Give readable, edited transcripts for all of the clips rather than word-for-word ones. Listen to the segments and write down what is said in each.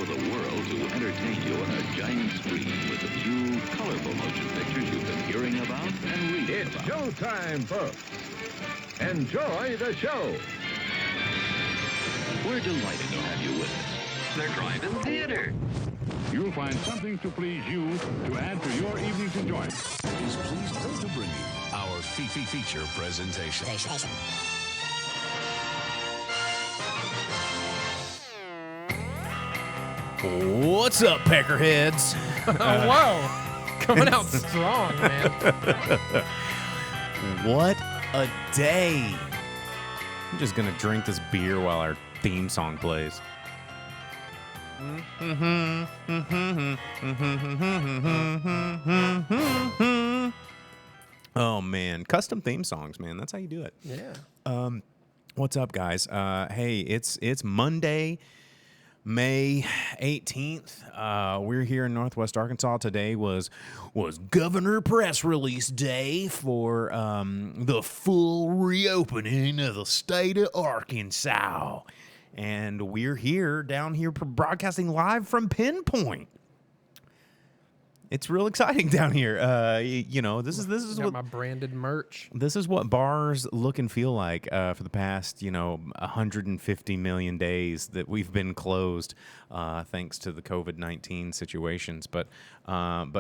of the world to entertain you on a giant screen with the few colorful motion pictures you've been hearing about and reading It's about. showtime, folks. Enjoy the show. We're delighted to have you with us. They're driving theater. You'll find something to please you to add to your evening's enjoyment. Is pleased to bring you our feature presentation. What's up, Peckerheads? Oh, whoa. Coming out strong, man. What a day. I'm just going to drink this beer while our theme song plays. Oh, man. Custom theme songs, man. That's how you do it. Yeah. What's up, guys? Hey, it's Monday, May 18th. We're here in Northwest Arkansas. Today was Governor Press Release Day for the full reopening of the state of Arkansas. And we're down here broadcasting live from Pinpoint. It's real exciting down here. This is Got what my branded merch. this is what bars look and feel like for the past, 150 million days that we've been closed, thanks to the COVID-19 situations. But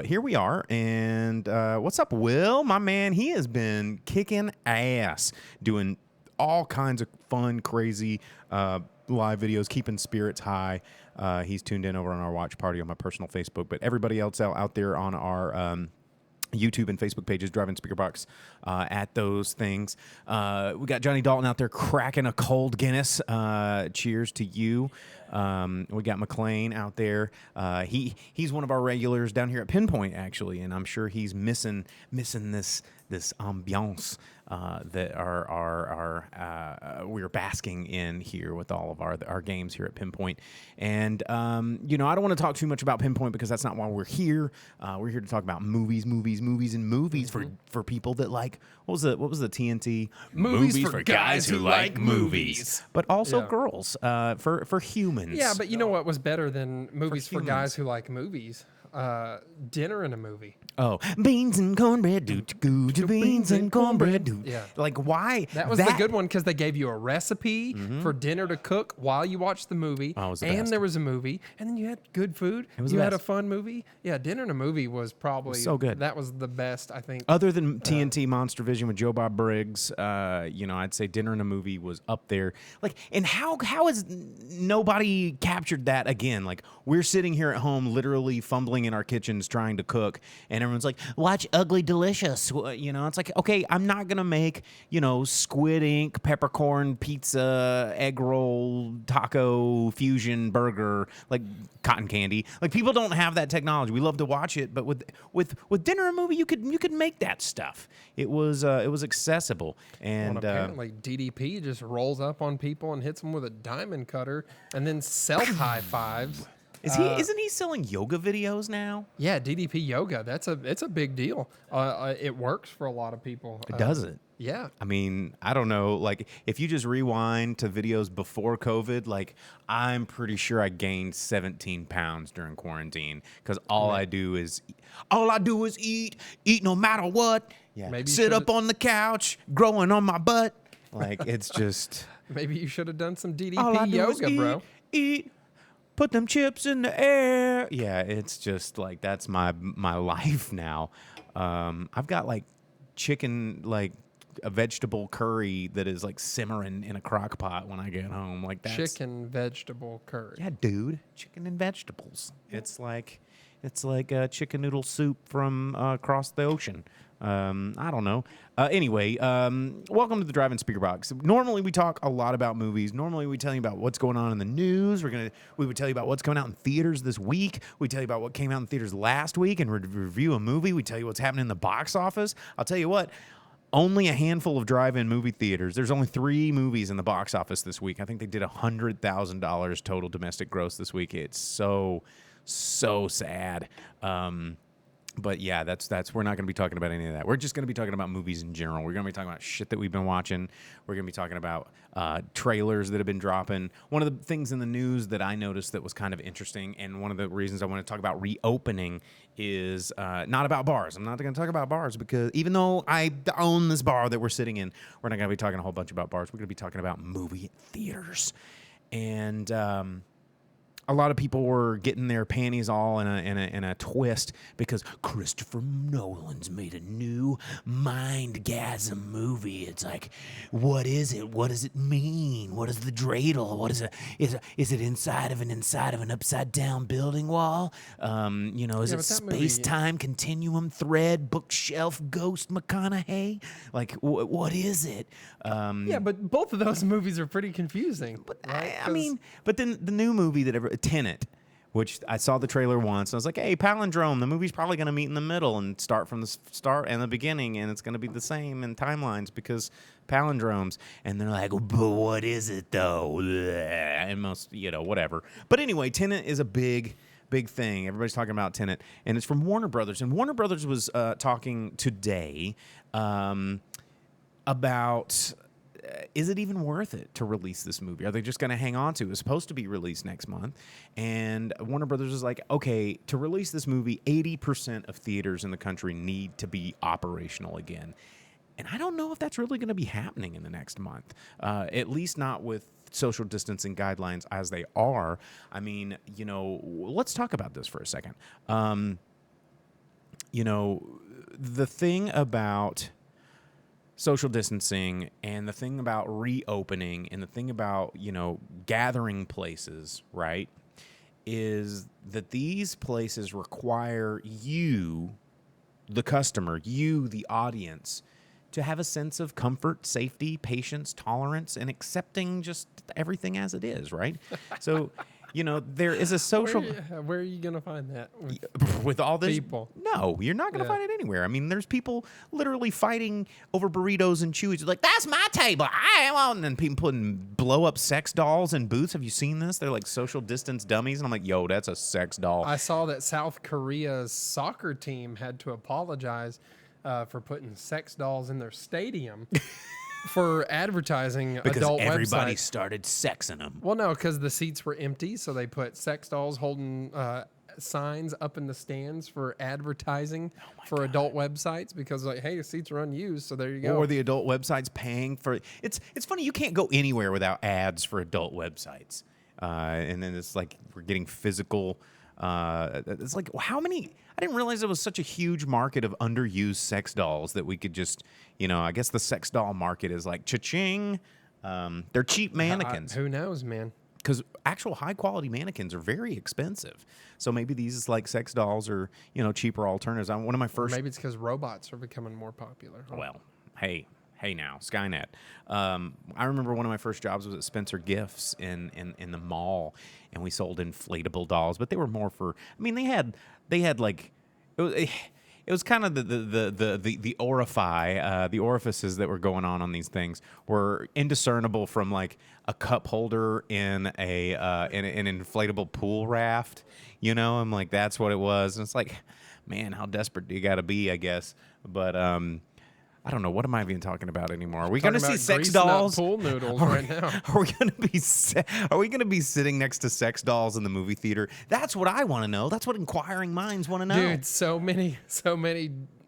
here we are. And what's up, Will? My man, he has been kicking ass, doing all kinds of fun, crazy live videos, keeping spirits high. He's tuned in over on our watch party on my personal Facebook, but everybody else out there on our YouTube and Facebook pages, driving Speakerbox at those things. We got Johnny Dalton out there cracking a cold Guinness. Cheers to you. We got McLean out there. He's one of our regulars down here at Pinpoint, actually, and I'm sure he's missing this ambiance that we're basking in here with all of our games here at Pinpoint. And I don't want to talk too much about Pinpoint because that's not why we're here. We're here to talk about movies, for people that like what was the TNT Movies for guys who like movies. but also Yeah. girls for humans. Yeah, but you know what was better than movies for humans. guys who like movies? Dinner and a movie. Oh, beans and cornbread, beans and cornbread. Yeah. Like, why? That was the good one because they gave you a recipe for dinner to cook while you watched the movie. Oh, it was the and best. there was a movie, and then you had good food. It was you the had a best. fun movie. Yeah, dinner and a movie was probably so good. That was the best, I think. Other than TNT Monster Vision with Joe Bob Briggs, I'd say Dinner and a Movie was up there. Like, and how has nobody captured that again? Like, we're sitting here at home, literally fumbling in our kitchens trying to cook, and everyone's like, "Watch Ugly Delicious." It's like, okay, I'm not gonna make squid ink, peppercorn pizza, egg roll, taco fusion burger like cotton candy. Like, people don't have that technology. We love to watch it, but with Dinner and a Movie, you could make that stuff. It was accessible, and apparently DDP just rolls up on people and hits them with a diamond cutter and then sells high fives. isn't he selling yoga videos now? Yeah, DDP yoga. It's a big deal. It works for a lot of people. Does it? Yeah. I mean, I don't know. Like, if you just rewind to videos before COVID, like, I'm pretty sure I gained 17 pounds during quarantine because all I do is eat no matter what. Yeah. Maybe you sit up should've- on the couch, growing on my butt. Like, it's just Maybe you should have done some all I DDP do is yoga, bro. Eat. Put them chips in the air. Yeah, it's just like that's my life now. I've got like chicken, like a vegetable curry that is like simmering in a crock pot when I get home. Like that's Chicken vegetable curry. Yeah, dude, chicken and vegetables. It's like a chicken noodle soup from across the ocean. I don't know. Anyway, welcome to the Drive-In Speakerbox. Normally we talk a lot about movies. Normally we tell you about what's going on in the news. We would tell you about what's coming out in theaters this week. We tell you about what came out in theaters last week and review a movie. We tell you what's happening in the box office. I'll tell you what. Only a handful of drive-in movie theaters. There's only 3 movies in the box office this week. I think they did $100,000 total domestic gross this week. It's so sad. But yeah, that's we're not going to be talking about any of that. We're just going to be talking about movies in general. We're going to be talking about shit that we've been watching. We're going to be talking about trailers that have been dropping. One of the things in the news that I noticed that was kind of interesting, and one of the reasons I want to talk about reopening is not about bars. I'm not going to talk about bars because even though I own this bar that we're sitting in, we're not going to be talking a whole bunch about bars. We're going to be talking about movie theaters. And a lot of people were getting their panties all in a twist because Christopher Nolan's made a new mindgasm movie. It's like, what is it? What does it mean? What is the dreidel? What is it? Is it inside of an upside down building wall? Is it space time continuum thread bookshelf ghost McConaughey? Like, what is it? Yeah, but both of those movies are pretty confusing. But but then the new movie Tenet, which I saw the trailer once, and I was like, hey, palindrome, the movie's probably going to meet in the middle and start from the start and the beginning, and it's going to be the same in timelines because palindromes. And they're like, but what is it, though? And most, whatever. But anyway, Tenet is a big thing. Everybody's talking about Tenet, and it's from Warner Brothers. And Warner Brothers was talking today about... is it even worth it to release this movie? Are they just going to hang on to it? It's supposed to be released next month. And Warner Brothers is like, okay, to release this movie, 80% of theaters in the country need to be operational again. And I don't know if that's really going to be happening in the next month, at least not with social distancing guidelines as they are. I mean, let's talk about this for a second. The thing about social distancing and the thing about reopening and the thing about, gathering places, right, is that these places require you, the customer, you, the audience, to have a sense of comfort, safety, patience, tolerance, and accepting just everything as it is, right? So, there is a social... Where are you going to find that? With all this... people. No, you're not going to find it anywhere. I mean, there's people literally fighting over burritos and Chewies. Like, that's my table. I want... And then people putting blow-up sex dolls in booths. Have you seen this? They're like social distance dummies. And I'm like, yo, that's a sex doll. I saw that South Korea's soccer team had to apologize for putting sex dolls in their stadium. For advertising because adult everybody websites. Started sexing them. Well, no, because the seats were empty, so they put sex dolls holding signs up in the stands for advertising for adult websites because, like, hey, the seats are unused, so there you go. Or the adult websites paying for it's funny, you can't go anywhere without ads for adult websites, and then it's like we're getting physical. It's like how many? I didn't realize there was such a huge market of underused sex dolls that we could just, I guess the sex doll market is like cha-ching. They're cheap mannequins. Who knows, man? Because actual high-quality mannequins are very expensive. So maybe these like sex dolls are, cheaper alternatives. One of my first... Maybe it's because robots are becoming more popular. Huh? Well, hey now, Skynet. I remember one of my first jobs was at Spencer Gifts in the mall, and we sold inflatable dolls, but they were more for... I mean, they had like... It was kind of the orifices that were going on these things were indiscernible from like a cup holder in an inflatable pool raft. I'm like, that's what it was. And it's like, man, how desperate do you got to be, I guess. But I don't know. What am I even talking about anymore? Are we going to see sex dolls? Pool noodles right now. Are we going to be sitting next to sex dolls in the movie theater? That's what I want to know. That's what inquiring minds want to know. Dude, so many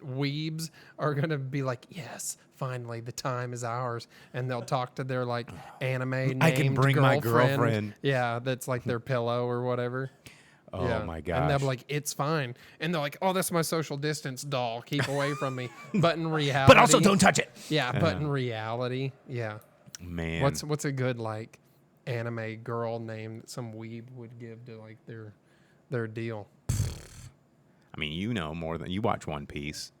weebs are going to be like, yes, finally, the time is ours. And they'll talk to their like anime named I can bring my girlfriend. Yeah, that's like their pillow or whatever. Oh, yeah. my gosh. And they'll be like, it's fine. And they're like, oh, that's my social distance doll. Keep away from me. But in reality. But also don't touch it. Yeah, but in reality, yeah. Man. What's a good like anime girl name that some weeb would give to like their deal? I mean, more than... You watch One Piece.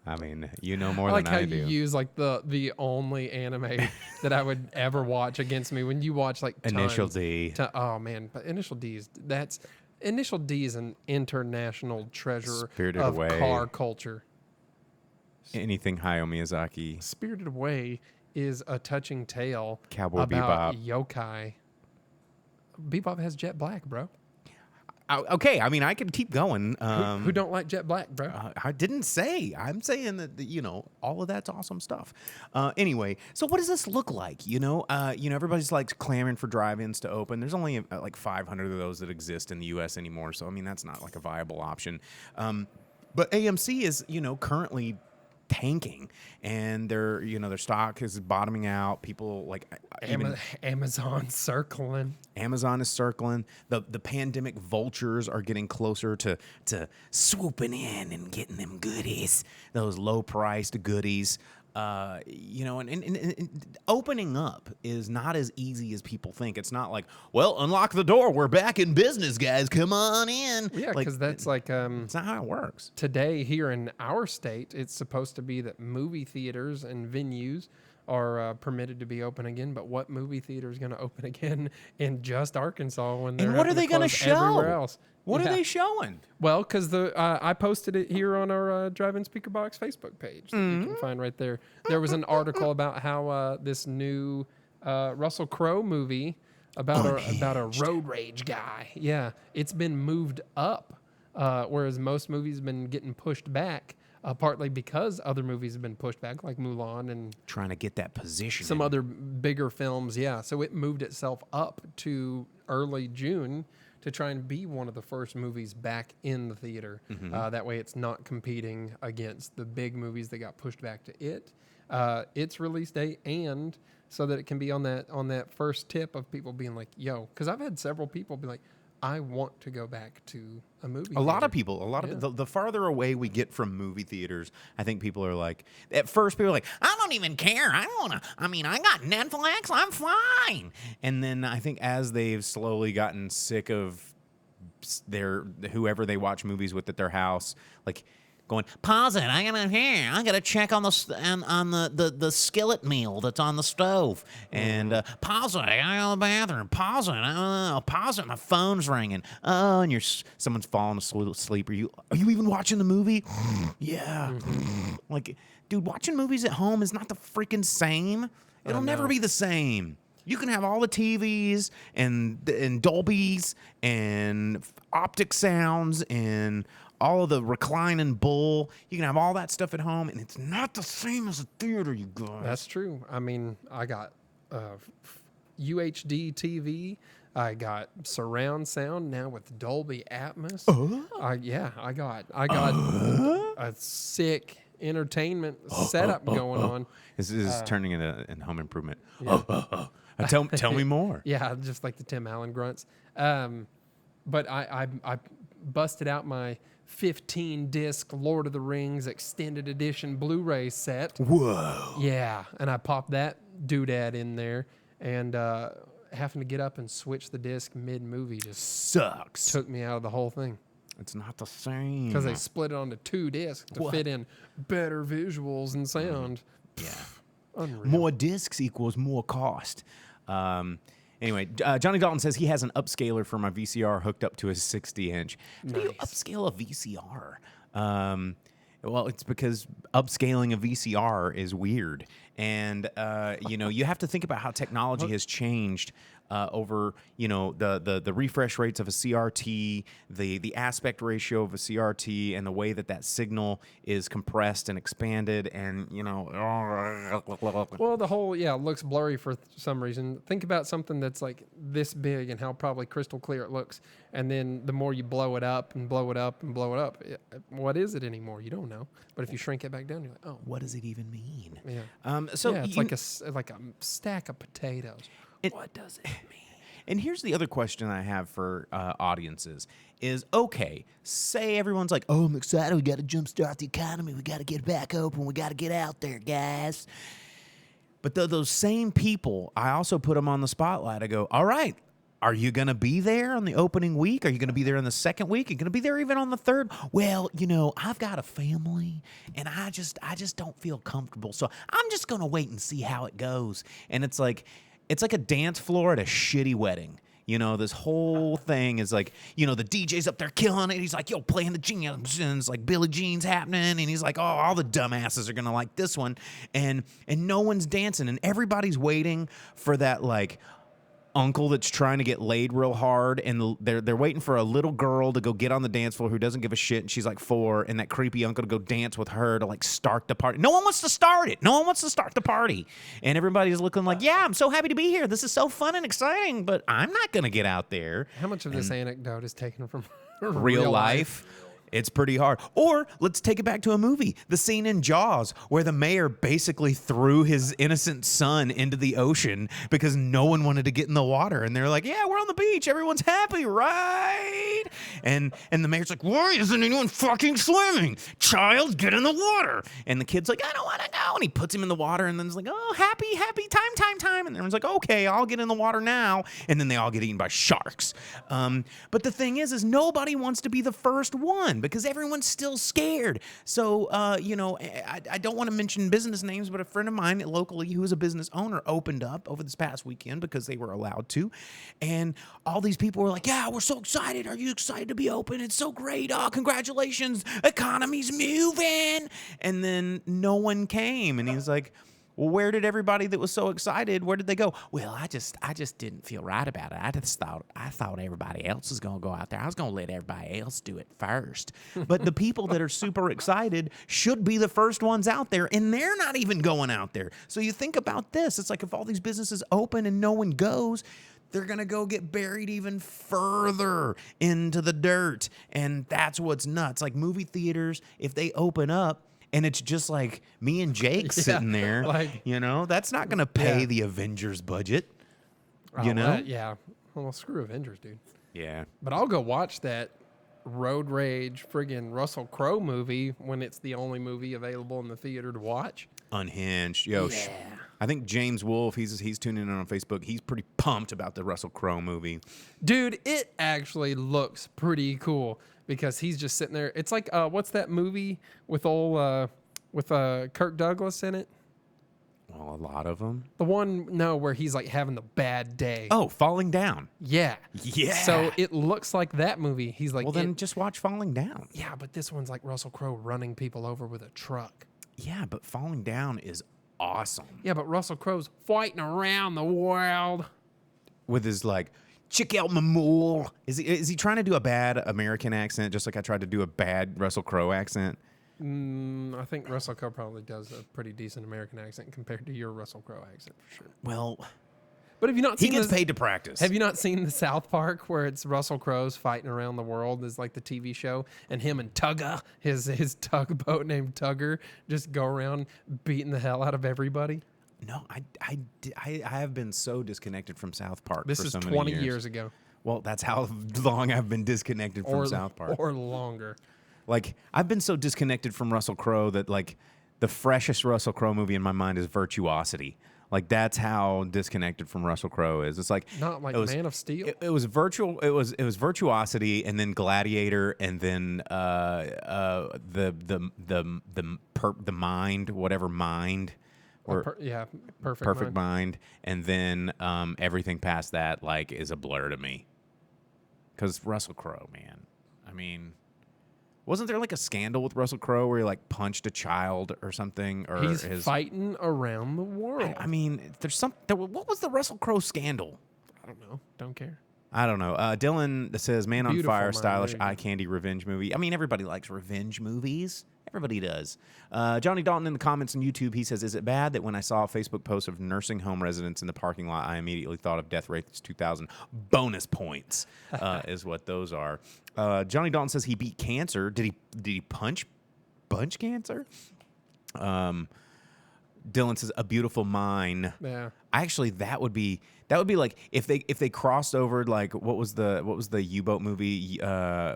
I mean, more I like than I do. how you use like the only anime that I would ever watch against me when you watch like Initial D. Oh man, but Initial D is an international treasure Spirited of Away. car culture. Anything Hayao Miyazaki. Spirited Away is a touching tale Cowboy about Bebop. yokai. Bebop has jet black, bro. Okay, I mean, I could keep going. Who don't like Jet Black, bro? I didn't say. I'm saying that all of that's awesome stuff. Anyway, so what does this look like? Everybody's like clamoring for drive-ins to open. There's only like 500 of those that exist in the U.S. anymore. So I mean, that's not like a viable option. But AMC is currently tanking, and their stock is bottoming out. People like Amazon circling. Amazon is circling. The pandemic vultures are getting closer to swooping in and getting them goodies, those low priced goodies. And opening up is not as easy as people think. It's not like, well, unlock the door. We're back in business, guys. Come on in. Yeah, because that's like it's not how it works. Today here in our state, it's supposed to be that movie theaters and venues are permitted to be open again. But what movie theater is going to open again in just Arkansas when they're and what are they going to show everywhere else? What are they showing? Well, because I posted it here on our Drive-In Speakerbox Facebook page that you can find right there. There was an article about how this new Russell Crowe movie about a road rage guy. Yeah, it's been moved up, whereas most movies have been getting pushed back. Partly because other movies have been pushed back, like Mulan and trying to get that position. Some other bigger films, yeah. So it moved itself up to early June to try and be one of the first movies back in the theater. That way it's not competing against the big movies that got pushed back to its release date, and so that it can be on that first tip of people being like, yo, because I've had several people be like, I want to go back to a movie theater. A lot of people, the farther away we get from movie theaters, I think people are like, at first people are like, I don't even care. I got Netflix. I'm fine. And then I think as they've slowly gotten sick of whoever they watch movies with at their house, like going, pause it. I gotta check on the skillet meal that's on the stove, and pause it. I gotta go to the bathroom. Pause it. Pause it. My phone's ringing. Oh, and someone's falling asleep. Are you even watching the movie? Yeah. Like, dude, watching movies at home is not the freaking same. It'll never be the same. You can have all the TVs and Dolby's and optic sounds and all of the reclining bull. You can have all that stuff at home, and it's not the same as a theater, you guys. That's true. I mean, I got UHD TV. I got surround sound now with Dolby Atmos. I got a sick entertainment setup going on. This is turning into Home Improvement. Yeah. Tell me more. Yeah, just like the Tim Allen grunts. But I busted out my 15-disc Lord of the Rings extended edition Blu-ray set. Whoa. Yeah, and I popped that doodad in there, and having to get up and switch the disc mid-movie just sucks. Took me out of the whole thing. It's not the same. Because they split it onto 2 discs to fit in better visuals and sound. Yeah. Unreal. More discs equals more cost. Anyway, Johnny Dalton says he has an upscaler for my VCR hooked up to his 60-inch. How do you upscale a VCR? Well, it's because upscaling a VCR is weird. And, you have to think about how technology has changed over, the refresh rates of a CRT, the aspect ratio of a CRT, and the way that signal is compressed and expanded and, Well, the whole, looks blurry for some reason. Think about something that's like this big and how probably crystal clear it looks. And then the more you blow it up and blow it up and blow it up, what is it anymore? You don't know. But if you shrink it back down, you're like, oh. What does it even mean? Yeah. It's like a stack of potatoes. What does it mean? And here's the other question I have for audiences is, okay, say everyone's like, oh, I'm excited. We got to jumpstart the economy. We got to get back open. We got to get out there, guys. But those same people, I also put them on the spotlight. I go, all right, are you going to be there on the opening week? Are you going to be there in the second week? Are you going to be there even on the third? Well, I've got a family, and I just don't feel comfortable. So I'm just going to wait and see how it goes. And it's like a dance floor at a shitty wedding. This whole thing is like, the DJ's up there killing it. He's like, yo, playing the jams, and it's like Billie Jean's happening. And he's like, oh, all the dumbasses are going to like this one. And no one's dancing. And everybody's waiting for that, like, uncle that's trying to get laid real hard, and they're waiting for a little girl to go get on the dance floor who doesn't give a shit, and she's like 4, and that creepy uncle to go dance with her to like start the party. No one wants to start it. No one wants to start the party, and everybody's looking like, yeah, I'm so happy to be here. This is so fun and exciting, but I'm not gonna get out there. How much of this anecdote is taken from Real life? It's pretty hard. Or let's take it back to a movie. The scene in Jaws where the mayor basically threw his innocent son into the ocean because no one wanted to get in the water. And they're like, yeah, we're on the beach. Everyone's happy, right? And the mayor's like, why isn't anyone fucking swimming? Child, get in the water. And the kid's like, I don't want to go. And he puts him in the water and then he's like, oh, happy, time. And everyone's like, okay, I'll get in the water now. And then they all get eaten by sharks. But the thing is nobody wants to be the first one, because everyone's still scared. So, I don't want to mention business names, but a friend of mine locally who is a business owner opened up over this past weekend because they were allowed to. And all these people were like, yeah, we're so excited. Are you excited to be open? It's so great. Oh, congratulations. Economy's moving. And then no one came. And he's like, well, where did everybody that was so excited, where did they go? Well, I just didn't feel right about it. I thought everybody else was going to go out there. I was going to let everybody else do it first. But the people that are super excited should be the first ones out there, and they're not even going out there. So you think about this. It's like if all these businesses open and no one goes, they're going to go get buried even further into the dirt. And that's what's nuts. Like movie theaters, if they open up, and it's just like me and Jake sitting there, that's not going to pay the Avengers budget, you know? Yeah. Well, screw Avengers, dude. Yeah. But I'll go watch that road rage friggin' Russell Crowe movie when it's the only movie available in the theater to watch. Unhinged. Yo, I think James Wolfe, he's tuning in on Facebook. He's pretty pumped about the Russell Crowe movie. Dude, it actually looks pretty cool because he's just sitting there. It's like, what's that movie with Kirk Douglas in it? Well, a lot of them. The one, where he's like having the bad day. Oh, Falling Down. Yeah. Yeah. So it looks like that movie. He's like, well, then just watch Falling Down. Yeah, but this one's like Russell Crowe running people over with a truck. Yeah, but Falling Down is awesome. Yeah, but Russell Crowe's fighting around the world with his like, check out my mole. Is he trying to do a bad American accent, just like I tried to do a bad Russell Crowe accent? I think Russell Crowe probably does a pretty decent American accent compared to your Russell Crowe accent for sure. Well, but have you not seen he gets paid to practice. Have you not seen the South Park where it's Russell Crowe's fighting around the world is like the TV show, and him and Tugger, his tugboat named Tugger, just go around beating the hell out of everybody? No, I have been so disconnected from South Park. This for is so 20 many years ago. Well, that's how long I've been disconnected from South Park. Or longer. Like, I've been so disconnected from Russell Crowe that, like, the freshest Russell Crowe movie in my mind is Virtuosity. Like, that's how disconnected from Russell Crowe is. It's like not like Man of Steel. It was Virtuosity, and then Gladiator, and then the Mind, whatever Mind. Perfect Mind. And then everything past that, like, is a blur to me. Because Russell Crowe, man. I mean, wasn't there like a scandal with Russell Crowe where he like punched a child or something? Or he's fighting around the world. I mean, what was the Russell Crowe scandal? I don't know. Don't care. I don't know. Dylan says, "Man on Beautiful Fire, mind. stylish eye candy revenge movie." I mean, everybody likes revenge movies. Everybody does. Johnny Dalton in the comments on YouTube, he says, "Is it bad that when I saw a Facebook post of nursing home residents in the parking lot, I immediately thought of Death Race 2000? Bonus points is what those are." Johnny Dalton says he beat cancer. Did he punch cancer? Dylan says, "A Beautiful Mind." Yeah. Actually, that would be like if they crossed over, like what was the U-boat movie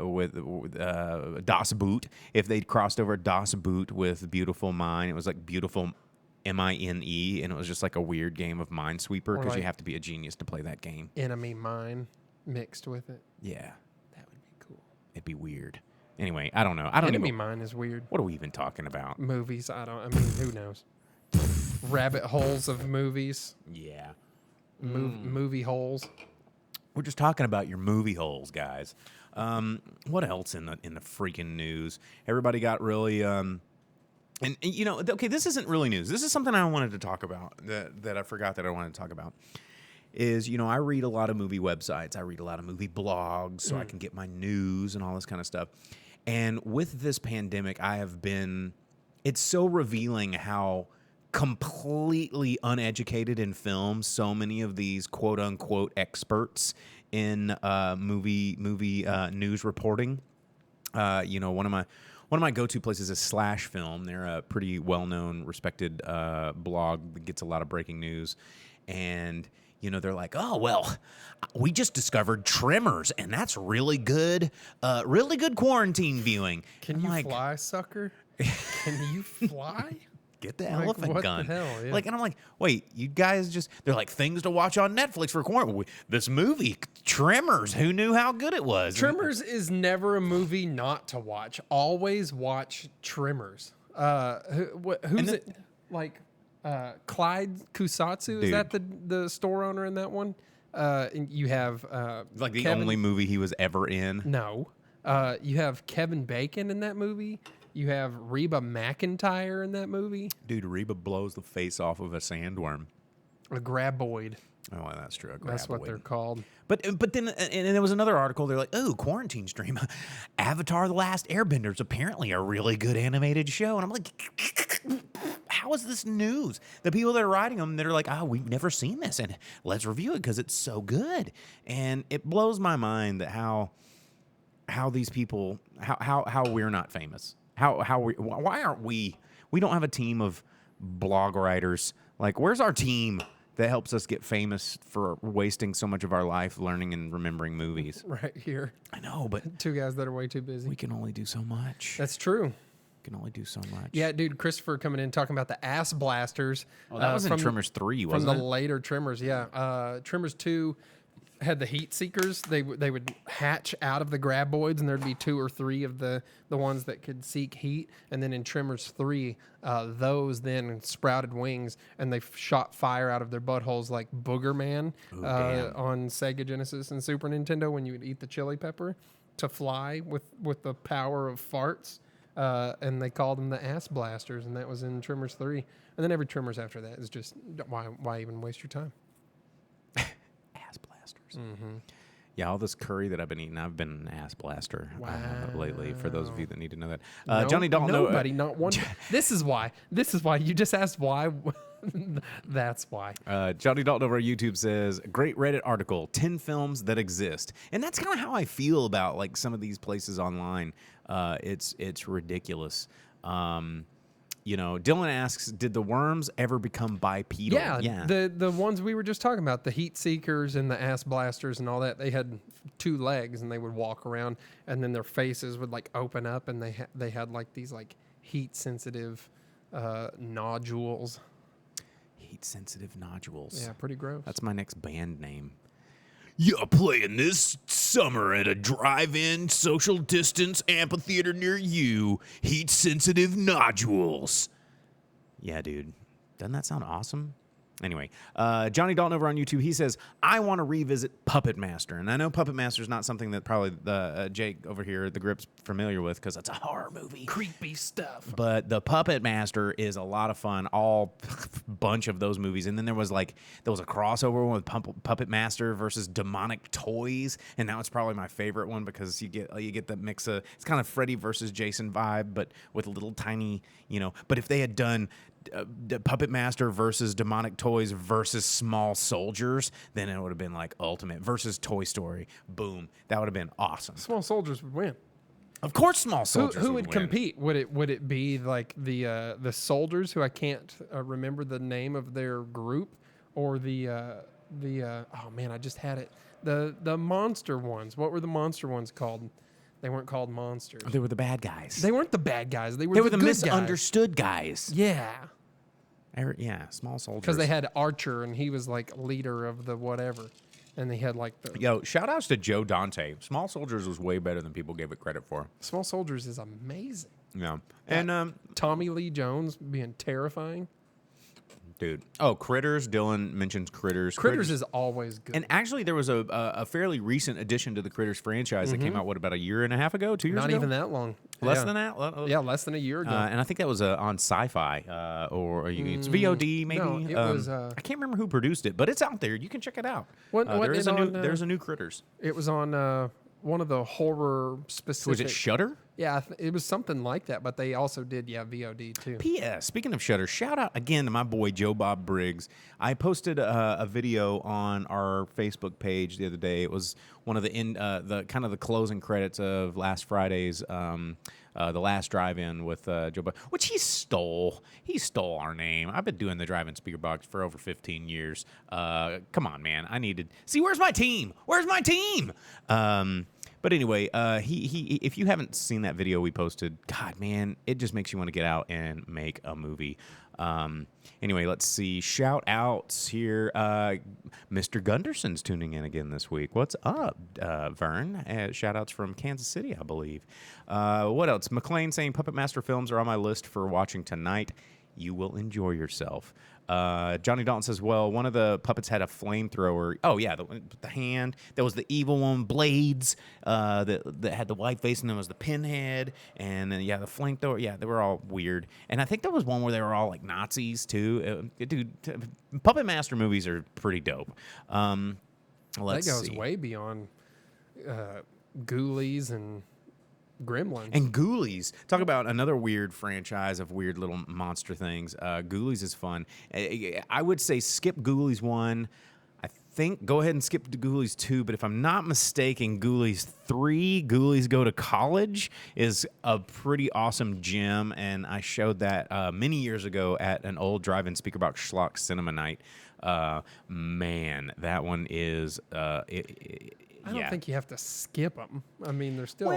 with Das Boot? If they crossed over Das Boot with Beautiful Mind, it was like Beautiful Mine, and it was just like a weird game of Minesweeper because you have to be a genius to play that game. Enemy Mine mixed with it. Yeah, that would be cool. It'd be weird. Anyway, I don't know. Enemy Mine is weird. What are we even talking about? Movies. I mean, who knows? Rabbit holes of movies. Yeah. Movie holes. We're just talking about your movie holes, guys. What else in the freaking news? Everybody got really and you know, okay, this isn't really news. This is something I wanted to talk about that I forgot that I wanted to talk about. is, I read a lot of movie websites. I read a lot of movie blogs so I can get my news and all this kind of stuff. And with this pandemic, it's so revealing how completely uneducated in film so many of these quote unquote experts in movie news reporting. One of my go-to places is Slash Film. They're a pretty well-known, respected blog that gets a lot of breaking news. And, they're like, oh, well, we just discovered Tremors, and that's really good quarantine viewing. Can you fly, sucker? Can you fly? Get the elephant what gun. The hell? Yeah. And I'm like, wait, you guys they're like, things to watch on Netflix for quarantine. This movie, Tremors, who knew how good it was? Tremors is never a movie not to watch. Always watch Tremors. Who's it? Like, Clyde Kusatsu? Is that the store owner in that one? And you have like the only movie he was ever in. No. You have Kevin Bacon in that movie. You have Reba McEntire in that movie. Dude, Reba blows the face off of a sandworm. A graboid. Oh, well, that's true. That's what they're called. But then, and there was another article. They're like, oh, quarantine stream. Avatar: The Last Airbender is apparently a really good animated show. And I'm like, how is this news? The people that are writing them, they're like, oh, we've never seen this, and let's review it because it's so good. And it blows my mind that how these people, how we're not famous. Why aren't we don't have a team of blog writers. Like, where's our team that helps us get famous for wasting so much of our life learning and remembering movies? Right here. I know, but two guys that are way too busy. we can only do so much. That's true. Can only do so much. Yeah, dude, Christopher coming in talking about the ass blasters. Oh, that was in Tremors 3, wasn't it? From the later Tremors, yeah. Tremors 2 had the heat seekers. They would hatch out of the graboids, and there'd be 2 or 3 of the ones that could seek heat. And then in Tremors 3, those then sprouted wings, and they shot fire out of their buttholes like Booger Man on Sega Genesis and Super Nintendo when you would eat the chili pepper to fly with the power of farts. And they called them the ass blasters, and that was in Tremors 3. And then every Tremors after that is just, why even waste your time? Ass blasters. Mm-hmm. Yeah, all this curry that I've been eating, I've been an ass blaster lately, for those of you that need to know that. Johnny Dalton. Nobody, not one. This is why. You just asked why. That's why. Johnny Dalton over on YouTube says, great Reddit article, 10 films that exist. And that's kind of how I feel about like some of these places online. It's ridiculous. Dylan asks, did the worms ever become bipedal? Yeah. The ones we were just talking about, the heat seekers and the ass blasters and all that, they had 2 legs and they would walk around, and then their faces would like open up, and they had like these like heat sensitive nodules. Heat sensitive nodules. Yeah, pretty gross. That's my next band name. You're playing this summer at a drive-in social distance amphitheater near you. Heat-sensitive nodules. Yeah, dude. Doesn't that sound awesome? Anyway, Johnny Dalton over on YouTube, he says, I want to revisit Puppet Master. And I know Puppet Master is not something that probably Jake over here at the Grip's familiar with, because it's a horror movie. Creepy stuff. But the Puppet Master is a lot of fun, all bunch of those movies. And then there was a crossover one with Puppet Master versus Demonic Toys. And that was probably my favorite one, because you get the mix of, it's kind of Freddy versus Jason vibe, but with a little tiny, but if they had done Puppet Master versus Demonic Toys versus Small Soldiers, then it would have been like Ultimate versus Toy Story. Boom. That would have been awesome. Small Soldiers would win. Of course Small Soldiers who would would compete? Would it be like the soldiers, who I can't remember the name of their group, or the oh man, I just had it. The monster ones. What were the monster ones called? They weren't called monsters. They were the bad guys. They weren't the bad guys. They were the good misunderstood guys. Yeah. Yeah, Small Soldiers. Because they had Archer, and he was like leader of the whatever. And they had like the... Yo, shout outs to Joe Dante. Small Soldiers was way better than people gave it credit for. Small Soldiers is amazing. Yeah. And Tommy Lee Jones being terrifying. Dude. Oh, Critters. Dylan mentions Critters. Critters is always good. And actually, there was a fairly recent addition to the Critters franchise that came out, about a year and a half ago, 2 years ago? Not even that long. Less than that? Yeah, less than a year ago. And I think that was on Sci-Fi, it's VOD maybe. No, it was. I can't remember who produced it, but it's out there. You can check it out. There's a new Critters. It was on one of the horror specific. Was it Shudder? Yeah, it was something like that. But they also did VOD too. P.S. Speaking of Shudder, shout out again to my boy Joe Bob Briggs. I posted a video on our Facebook page the other day. It was one of the kind of the closing credits of last Friday's the last drive-in with Joe Bob, which he stole. He stole our name. I've been doing the drive-in Speakerbox for over 15 years. Come on, man. Where's my team? Where's my team? But anyway, he if you haven't seen that video we posted, God, man, it just makes you want to get out and make a movie. Anyway, let's see. Shout outs here. Mr. Gunderson's tuning in again this week. What's up, Vern? Shout outs from Kansas City, I believe. What else? McLean saying Puppet Master films are on my list for watching tonight. You will enjoy yourself. Johnny Dalton says, well, one of the puppets had a flamethrower. Oh, yeah, the hand. There was the evil one, Blades, that had the white face, and then was the pinhead. And then, the flamethrower. Yeah, they were all weird. And I think there was one where they were all like Nazis, too. Dude, Puppet Master movies are pretty dope. That goes way beyond Ghoulies and Gremlins. And Ghoulies. Talk about another weird franchise of weird little monster things. Ghoulies is fun. I would say skip Ghoulies 1. I think go ahead and skip to Ghoulies 2. But if I'm not mistaken, Ghoulies 3, Ghoulies Go to College, is a pretty awesome gem. And I showed that many years ago at an old drive-in Speakerbox Schlock Cinema Night. Man, that one is... I don't think you have to skip them. I mean, they're still...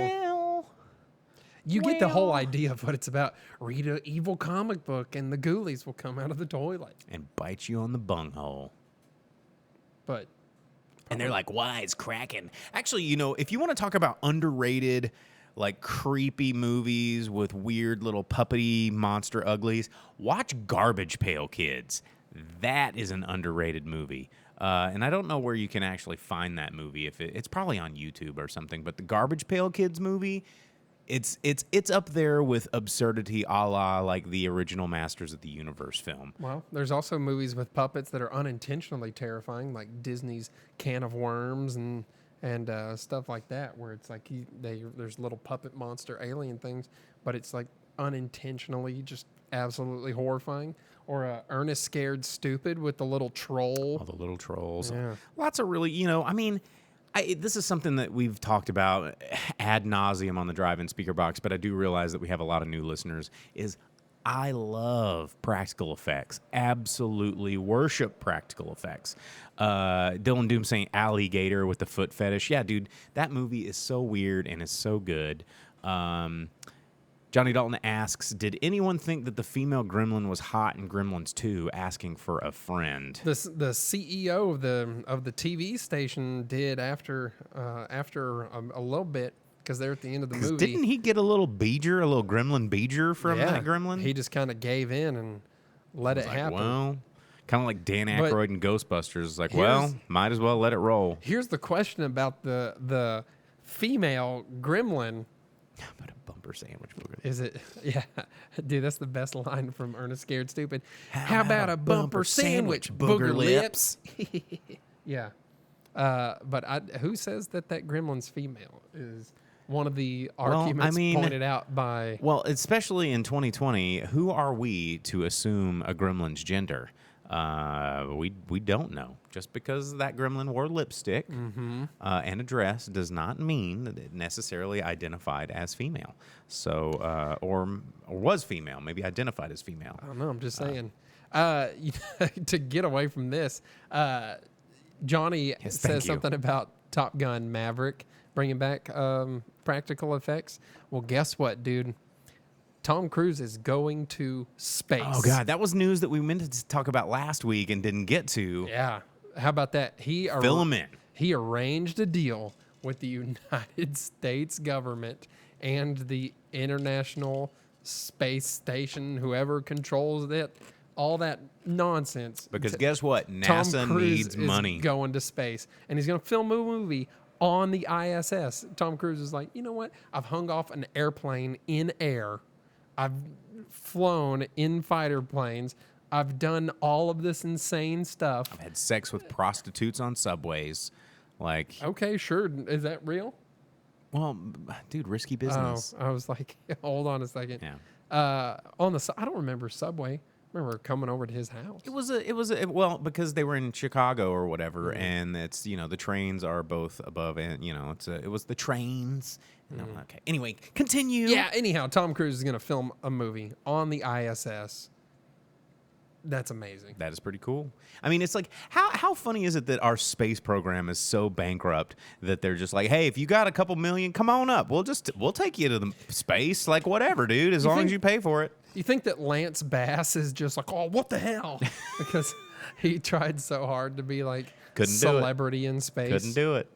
You get the whole idea of what it's about. Read an evil comic book, and the ghoulies will come out of the toilet and bite you on the bunghole. And they're like, "Wise Kraken." Actually, if you want to talk about underrated, like creepy movies with weird little puppety monster uglies, watch Garbage Pail Kids. That is an underrated movie. And I don't know where you can actually find that movie. If it's probably on YouTube or something. But the Garbage Pail Kids movie. It's up there with absurdity a la like the original Masters of the Universe film. Well, there's also movies with puppets that are unintentionally terrifying, like Disney's Can of Worms and stuff like that, where it's like there's little puppet monster alien things, but it's like unintentionally just absolutely horrifying. Or Ernest Scared Stupid with the little troll. Oh, the little trolls. Yeah. Lots of really, this is something that we've talked about ad nauseum on the drive-in Speakerbox, but I do realize that we have a lot of new listeners, is I love practical effects. Absolutely worship practical effects. Dylan Doom saying alligator with the foot fetish. Yeah, dude, that movie is so weird and is so good. Johnny Dalton asks, did anyone think that the female gremlin was hot in Gremlins 2, asking for a friend? The CEO of the TV station did after a little bit, because they're at the end of the movie. Didn't he get a little gremlin beeger from that gremlin? He just kind of gave in and let it happen. Well, kind of like Dan Aykroyd in Ghostbusters. Like, might as well let it roll. Here's the question about the female gremlin. How about a bumper sandwich booger? Is it? Yeah. Dude, that's the best line from Ernest Scared Stupid. How about a bumper sandwich, booger lips? Yeah. But who says that gremlin's female is one of the arguments pointed out by... Well, especially in 2020, who are we to assume a gremlin's gender? We don't know. Just because that gremlin wore lipstick and a dress does not mean that it necessarily identified as female. So, or was female, maybe identified as female. I don't know. I'm just saying. To get away from this, Johnny says something about Top Gun Maverick bringing back practical effects. Well, guess what, dude? Tom Cruise is going to space. Oh, God. That was news that we meant to talk about last week and didn't get to. Yeah. How about that? Fill him in. He arranged a deal with the United States government and the International Space Station, whoever controls it, all that nonsense. Because guess what? Tom NASA Cruise needs is money. going to space, and he's going to film a movie on the ISS. Tom Cruise is like, you know what? I've hung off an airplane in air. I've flown in fighter planes. I've done all of this insane stuff. I've had sex with prostitutes on subways. Like, Okay, sure. Is that real? well, dude, risky business. Oh, I was like, hold on a second. Yeah. On the I don't remember Subway. I remember coming over to his house. It was well, because they were in Chicago or whatever, and it's, the trains are both above, and it was the trains. And I'm like, okay. Anyway, continue. Yeah. Anyhow, Tom Cruise is going to film a movie on the ISS. That's amazing. That is pretty cool. I mean, it's like, how funny is it that our space program is so bankrupt that they're just like, hey, if you got a couple million, come on up. We'll take you to the space, like whatever, dude, as long as you pay for it. You think that Lance Bass is just like, oh, what the hell? Because he tried so hard to be like Couldn't do it. celebrity in space. Couldn't do it.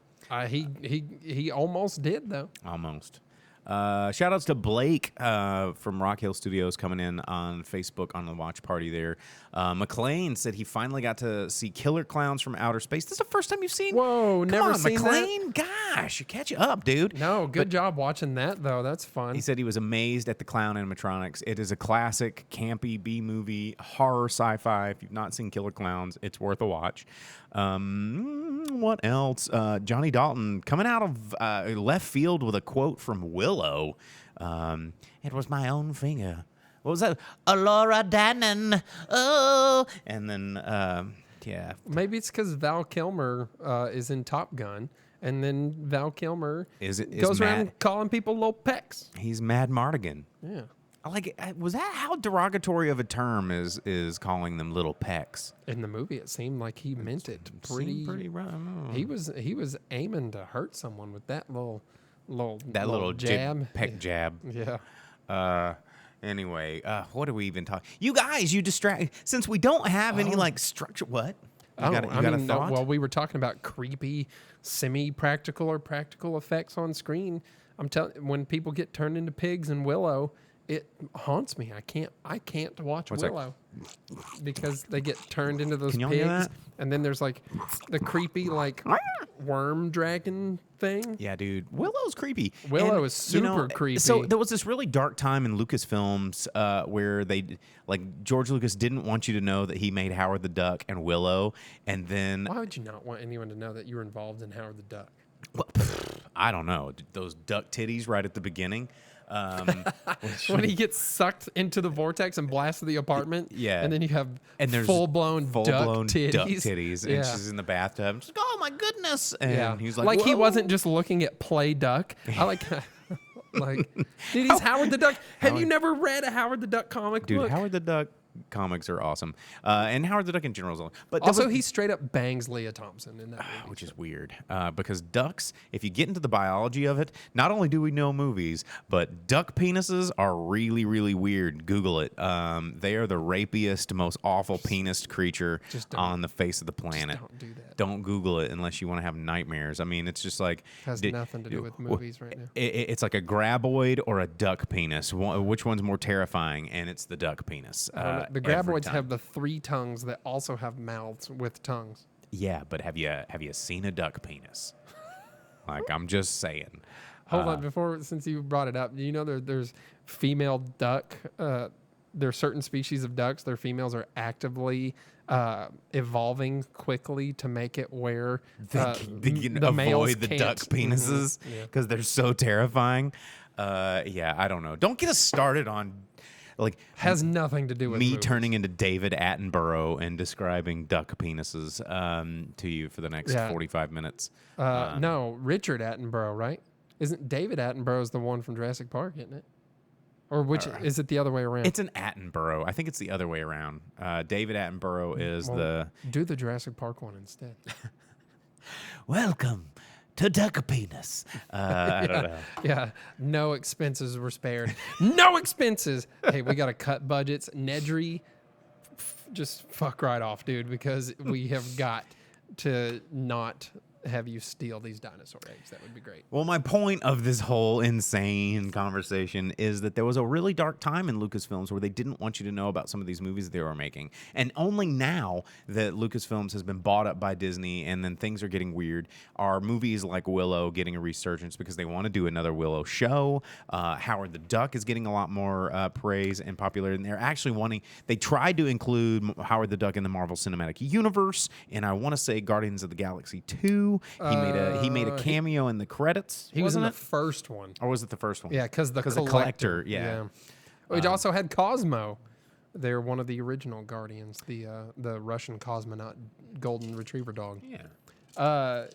He almost did though. Almost. Shout outs to Blake from Rock Hill Studios coming in on Facebook on the watch party there. McLean said he finally got to see Killer Clowns from Outer Space. This is the first time you've seen. Whoa, Come never on, seen McLean. Gosh, you catch up, dude. No, good job watching that though. That's fun. He said he was amazed at the clown animatronics. It is a classic, campy B-movie, horror sci-fi. If you've not seen Killer Clowns, it's worth a watch. What else? Johnny Dalton coming out of left field with a quote from Willow. It was my own finger. What was that? Laura Dannon. Oh, and then yeah. Maybe it's because Val Kilmer is in Top Gun, and then Val Kilmer goes around calling people little pecks. He's Mad Mardigan. Yeah. Was that how derogatory of a term is calling them little pecks? In the movie, it seemed like he meant it pretty rough. He was aiming to hurt someone with that little jab, jab. peck jab. Yeah. Anyway, what are we even talking? You guys, you distract. Since we don't have any structure, what? You got a thought? Well, we were talking about creepy, semi-practical or practical effects on screen. I'm telling, when people get turned into pigs in Willow, it haunts me. I can't watch Willow because they get turned into those Can y'all hear pigs, that? and then there's like the creepy worm dragon thing. Yeah, dude. Willow's creepy. Willow is super creepy. So there was this really dark time in Lucasfilms where George Lucas didn't want you to know that he made Howard the Duck and Willow, and then Why would you not want anyone to know that you were involved in Howard the Duck? well, I don't know, those duck titties right at the beginning. When he gets sucked into the vortex and blasts the apartment, Yeah. and then you have there's full-blown duck titties. duck titties, and Yeah. she's in the bathtub. She's like, "Oh my goodness!" And he's he "Whoa." wasn't just looking at Play Duck. I like, dude, he's Howard the Duck. Have you never read a Howard the Duck comic Dude, book? Howard the Duck comics are awesome, and Howard the Duck in general is awesome. But there Also, was- he straight up bangs Leah Thompson in that movie. which is weird, because ducks, if you get into the biology of it, not only do we know movies, but duck penises are really, really weird. Google it. They are the rapiest, most awful penis creature on the face of the planet. Don't do that. Don't Google it unless you want to have nightmares. I mean, it's just like... Has nothing to do with movies right now. It's like a graboid or a duck penis. Which one's more terrifying? And it's the duck penis. The every graboids time. have the 3 tongues that also have mouths with tongues. Yeah, but have you seen a duck penis? I'm just saying. Hold on, since you brought it up, do you know there's female duck? There are certain species of ducks. Their females are actively evolving quickly to make it where They can the males avoid the can't. duck penises because they're so terrifying. Yeah, I don't know. Don't get us started on Has nothing to do with me movies. turning into David Attenborough and describing duck penises to you for the next 45 minutes. No, Richard Attenborough, right? Isn't David Attenborough's the one from Jurassic Park, isn't it? Or is it the other way around? It's an Attenborough. I think it's the other way around. David Attenborough is Do the Jurassic Park one instead. Welcome to Duck Penis. I don't know. Yeah, no expenses were spared. No expenses. Hey, we got to cut budgets. Nedry, just fuck right off, dude, because we have got to not have you steal these dinosaur eggs. That would be great. Well, my point of this whole insane conversation is that there was a really dark time in Lucasfilms where they didn't want you to know about some of these movies that they were making. And only now that Lucasfilms has been bought up by Disney and then things are getting weird, are movies like Willow getting a resurgence because they want to do another Willow show. Howard the Duck is getting a lot more praise and popularity. And they're actually wanting, they tried to include Howard the Duck in the Marvel Cinematic Universe. And I want to say Guardians of the Galaxy 2. He made a cameo in the credits. He was in wasn't the it? first one. Or was it the first one? Yeah, because the collector. Yeah. Which also had Cosmo. They're one of the original Guardians, the Russian cosmonaut golden retriever dog. Yeah.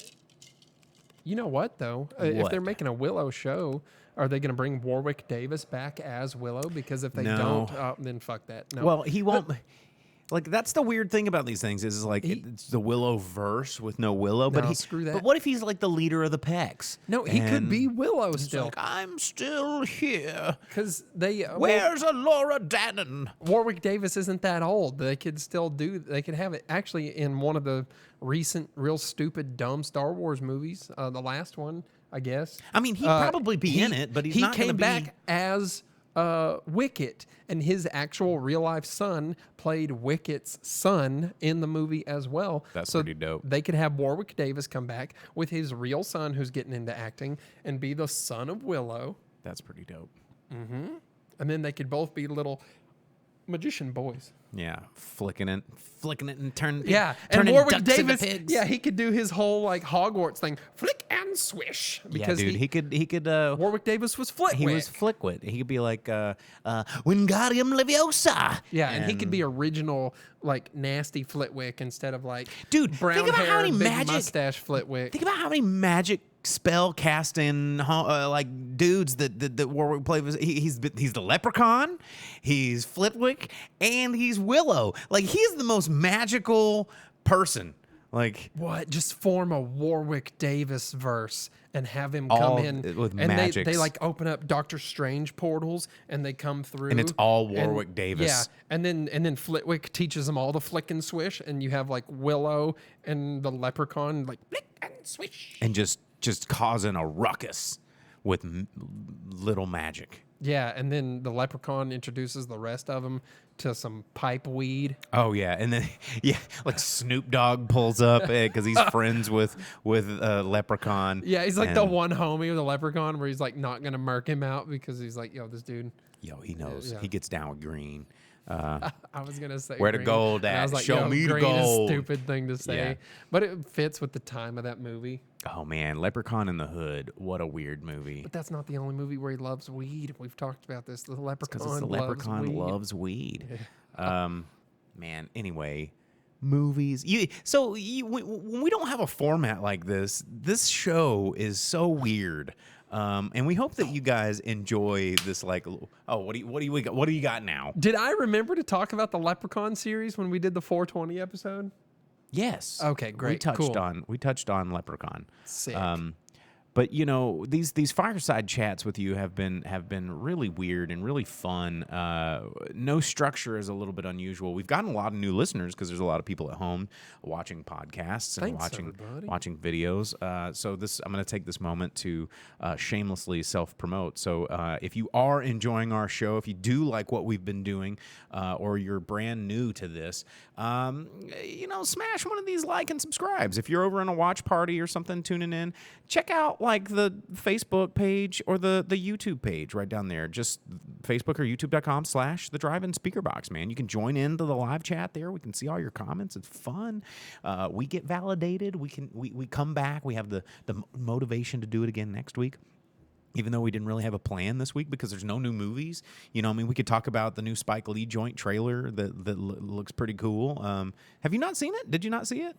You know what, though? If What? they're making a Willow show, are they going to bring Warwick Davis back as Willow? Because if they No. don't, then fuck that. No. Well, he won't. Like, that's the weird thing about these things is like it's the Willow verse with no Willow. But No, screw that. But what if he's like the leader of the Pecs? no, he could And be Willow he's still. like, I'm still here. Because they Where's a Laura Dannon? Warwick Davis isn't that old. They could still do. They could have it actually in one of the recent, real stupid, dumb Star Wars movies. The last one, I guess. I mean, he'd probably be in it, but he's not going to came be. back as Wicket, and his actual real life son played Wicket's son in the movie as well. That's so pretty dope. They could have Warwick Davis come back with his real son, who's getting into acting, and be the son of Willow. That's pretty dope. And then they could both be little magician boys. Yeah, flicking it, and turning. Yeah, and turning Warwick ducks into Davis. pigs. Yeah, he could do his whole like Hogwarts thing, flick and swish. Because yeah, dude, he could. Warwick Davis was Flitwick. He was Flickwit. He could be like Wingardium Leviosa. Yeah, and he could be original, like nasty Flitwick instead of like Dude, brown think about hair, how many big magic mustache Flitwick. Think about how many magic spell casting like dudes that Warwick played. He's the Leprechaun, he's Flitwick, and he's Willow. Like, he's the most magical person. Like, What? Just form a Warwick Davis verse and have him All come in with and magics. they like open up Doctor Strange portals and they come through And it's all and- Warwick Davis. Yeah, and then Flitwick teaches them all the flick and swish, and you have like Willow and the Leprechaun like flick and swish. and just causing a ruckus with little magic. Yeah, and then the Leprechaun introduces the rest of them to some pipe weed. Oh yeah, and then yeah, like Snoop Dogg pulls up because he's friends with Leprechaun. Yeah, he's like the and- one homie with the Leprechaun where he's like not gonna murk him out because he's like, yo, this dude. Yo, he knows. Yeah. He gets down with green. I was gonna say Where the green, gold and I at? was like, Show yo, me the green gold. Is a stupid thing to say, Yeah. but it fits with the time of that movie. Oh man, Leprechaun in the Hood. What a weird movie. But that's not the only movie where he loves weed. We've talked about this. The Leprechaun, Because the Leprechaun loves weed. Man, anyway, movies. When we don't have a format like this show is so weird. And we hope that you guys enjoy this. Like, oh, what do you got now? Did I remember to talk about the Leprechaun series when we did the 420 episode? Yes. Okay, great, We touched on Leprechaun. Sick. But these fireside chats with you have been really weird and really fun. No structure is a little bit unusual. We've gotten a lot of new listeners because there's a lot of people at home watching podcasts and Thanks, everybody. watching videos. So I'm going to take this moment to shamelessly self-promote. So if you are enjoying our show, if you do like what we've been doing, or you're brand new to this, smash one of these like and subscribes. If you're over in a watch party or something tuning in, check out like the Facebook page or the YouTube page right down there. Just Facebook or YouTube.com/The Drive-In Speakerbox, man. You can join into the live chat there. We can see all your comments. It's fun. We get validated. We come back. We have the motivation to do it again next week. Even though we didn't really have a plan this week because there's no new movies. We could talk about the new Spike Lee joint trailer that looks pretty cool. Have you not seen it? Did you not see it?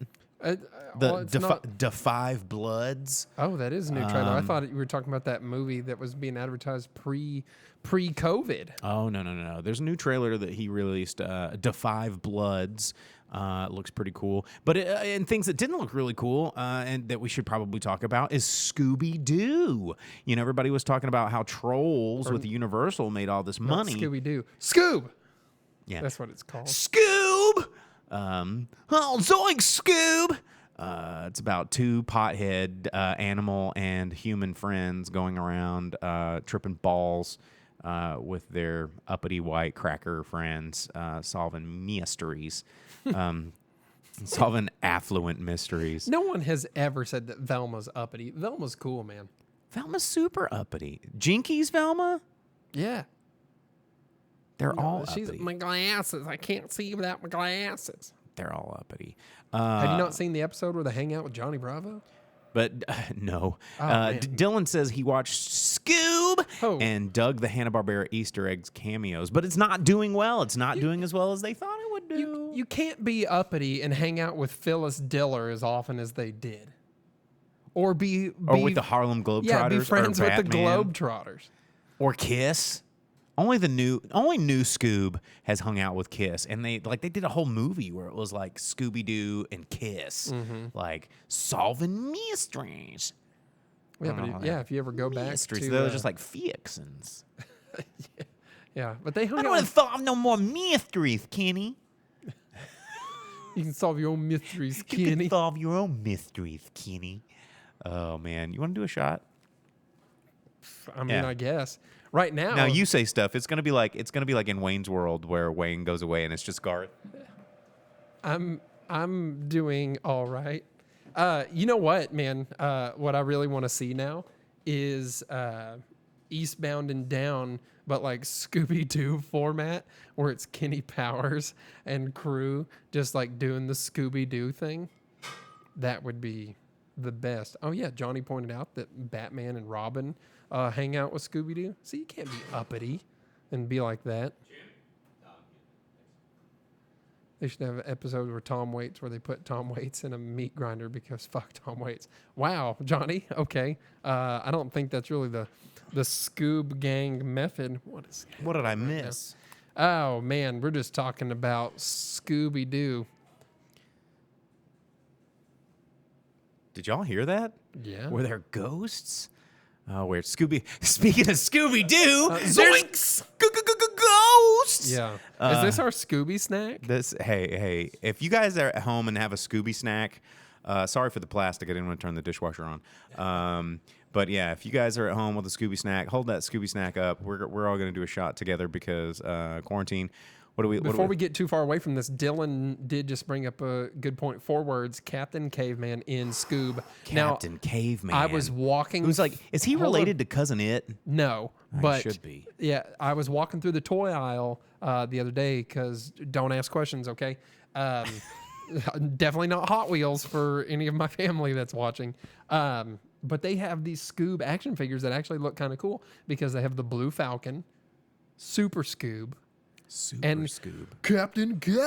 The Five Bloods. Oh, that is a new trailer. I thought you were talking about that movie that was being advertised pre-COVID. Oh, no. There's a new trailer that he released, The Five Bloods. Looks pretty cool. But and things that didn't look really cool and that we should probably talk about is Scooby-Doo. Everybody was talking about how Trolls with Universal made all this money. Scooby-Doo. Scoob! Yeah. That's what it's called. Scoob! Oh, zoink, Scoob! It's about two pothead animal and human friends going around tripping balls with their uppity white cracker friends, solving mysteries, solving affluent mysteries. No one has ever said that Velma's uppity. Velma's cool, man. Velma's super uppity. Jinkies Velma? Yeah. They're all She's uppity. my glasses. I can't see without my glasses. They're all uppity. Have you not seen the episode where they hang out with Johnny Bravo? But no. man. Dylan says he watched Scoob Oh. and dug the Hanna-Barbera Easter eggs cameos, but it's not doing well. It's not doing as well as they thought it would do. You can't be uppity and hang out with Phyllis Diller as often as they did. Or be with the Harlem Globetrotters. Yeah, be friends or with the Batman, Globetrotters. or Kiss. Only new Scoob has hung out with Kiss, and they did a whole movie where it was like Scooby Doo and Kiss, like solving mysteries. Yeah, but if you ever go back Mysteries, to they're just like fixins. yeah, but they hung I out. don't want to solve no more mysteries, Kenny. You can solve your own mysteries, You Kenny. can solve your own mysteries, Kenny. Oh man, you want to do a shot? I mean, Yeah. I guess right now. Now you say stuff. It's gonna be like in Wayne's World where Wayne goes away and it's just Garth. I'm doing all right. You know what, man? What I really want to see now is Eastbound and Down, but like Scooby-Doo format, where it's Kenny Powers and crew just like doing the Scooby-Doo thing. That would be the best. Oh yeah, Johnny pointed out that Batman and Robin hang out with Scooby-Doo. See, you can't be uppity and be like that. They should have an episode where Tom Waits, where they put Tom Waits in a meat grinder because fuck Tom Waits. Wow, Johnny. Okay, I don't think that's really the Scoob Gang method. What did I miss? Oh man, we're just talking about Scooby Doo. Did y'all hear that? Yeah. Were there ghosts? Oh, where Speaking of Scooby Doo, zoinks! Ghosts. Yeah. Is this our Scooby snack? Hey, if you guys are at home and have a Scooby snack, sorry for the plastic. I didn't want to turn the dishwasher on. But yeah, if you guys are at home with a Scooby snack, hold that Scooby snack up. We're all going to do a shot together because quarantine. Before we get too far away from this, Dylan did just bring up a good point. 4 words: Captain Caveman in Scoob. Captain Caveman. I was walking. It was like, is he related to Cousin It? No, but should be. Yeah, I was walking through the toy aisle the other day because don't ask questions, okay? Definitely not Hot Wheels for any of my family that's watching. But they have these Scoob action figures that actually look kind of cool because they have the Blue Falcon, Super Scoob, and Scoob. Captain Caveman.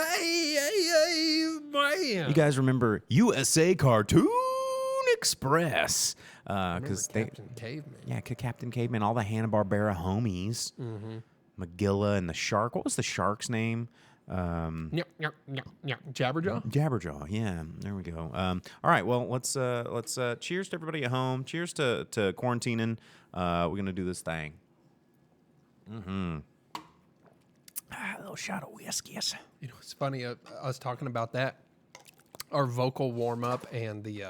You guys remember USA Cartoon Express? Because Captain Caveman. Yeah, Captain Caveman, all the Hanna-Barbera homies. Magilla and the shark. What was the shark's name? Jabberjaw. Jabberjaw. Yeah, there we go. All right, well, let's cheers to everybody at home. Cheers to quarantining. We're gonna do this thing. A little shot of whiskeys. You know, it's funny, us talking about that, our vocal warm-up and the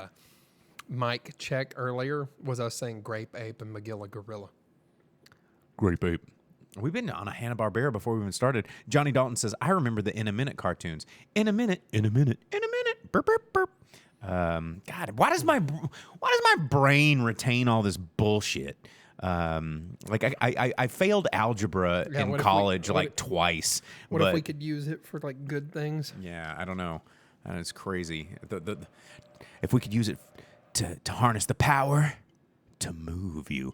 mic check earlier was us saying Grape Ape and Magilla Gorilla. Grape Ape. We've been on a Hanna-Barbera before we even started. Johnny Dalton says, I remember the In a Minute cartoons. In a minute, burp, burp, burp. God, why does my brain retain all this bullshit? Like I failed algebra in college twice. What if we could use it for like good things? Yeah, I don't know. It's crazy. If we could use it to harness the power to move you.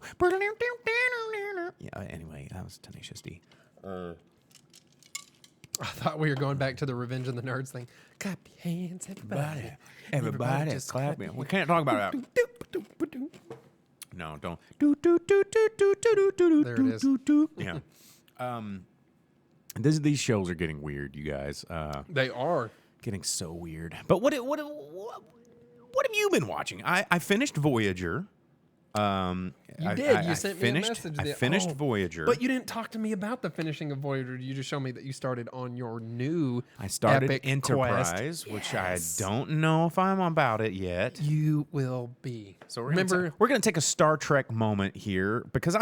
Yeah. Anyway, that was Tenacious D. I thought we were going back to the Revenge of the Nerds thing. Clap your hands, everybody. Everybody just clap. clap. We can't talk about that. No, don't. There it is. Yeah. These shows are getting weird, you guys. They are. Getting so weird. But what have you been watching? I finished Voyager. You I, did. I, You I sent finished, me a message. I finished Oh, Voyager. But you didn't talk to me about the finishing of Voyager. You just showed me that you started on your new I started epic Enterprise, quest. which Yes. I don't know if I'm about it yet. You will be. So Remember, we're gonna take a Star Trek moment here because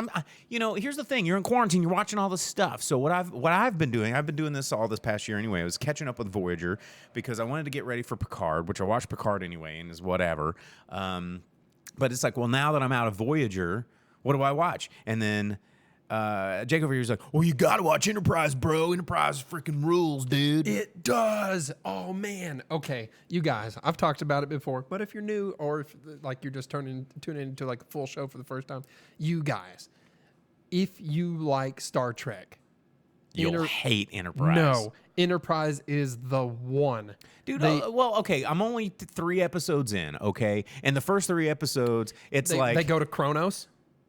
here's the thing: you're in quarantine, you're watching all this stuff. So what I've been doing this all this past year anyway. I was catching up with Voyager because I wanted to get ready for Picard, which I watched Picard anyway, and is whatever. But it's like, well, now that I'm out of Voyager, what do I watch? And then Jake over here is like, well, you got to watch Enterprise, bro. Enterprise freaking rules, dude. it does. Oh man. Okay, you guys. I've talked about it before, but if you're new or if like you're just tuning into like a full show for the first time, you guys, if you like Star Trek, You'll hate Enterprise. No, Enterprise is the one. Dude, well, okay, I'm only 3 episodes in, okay? And the first 3 episodes, They go to Kronos.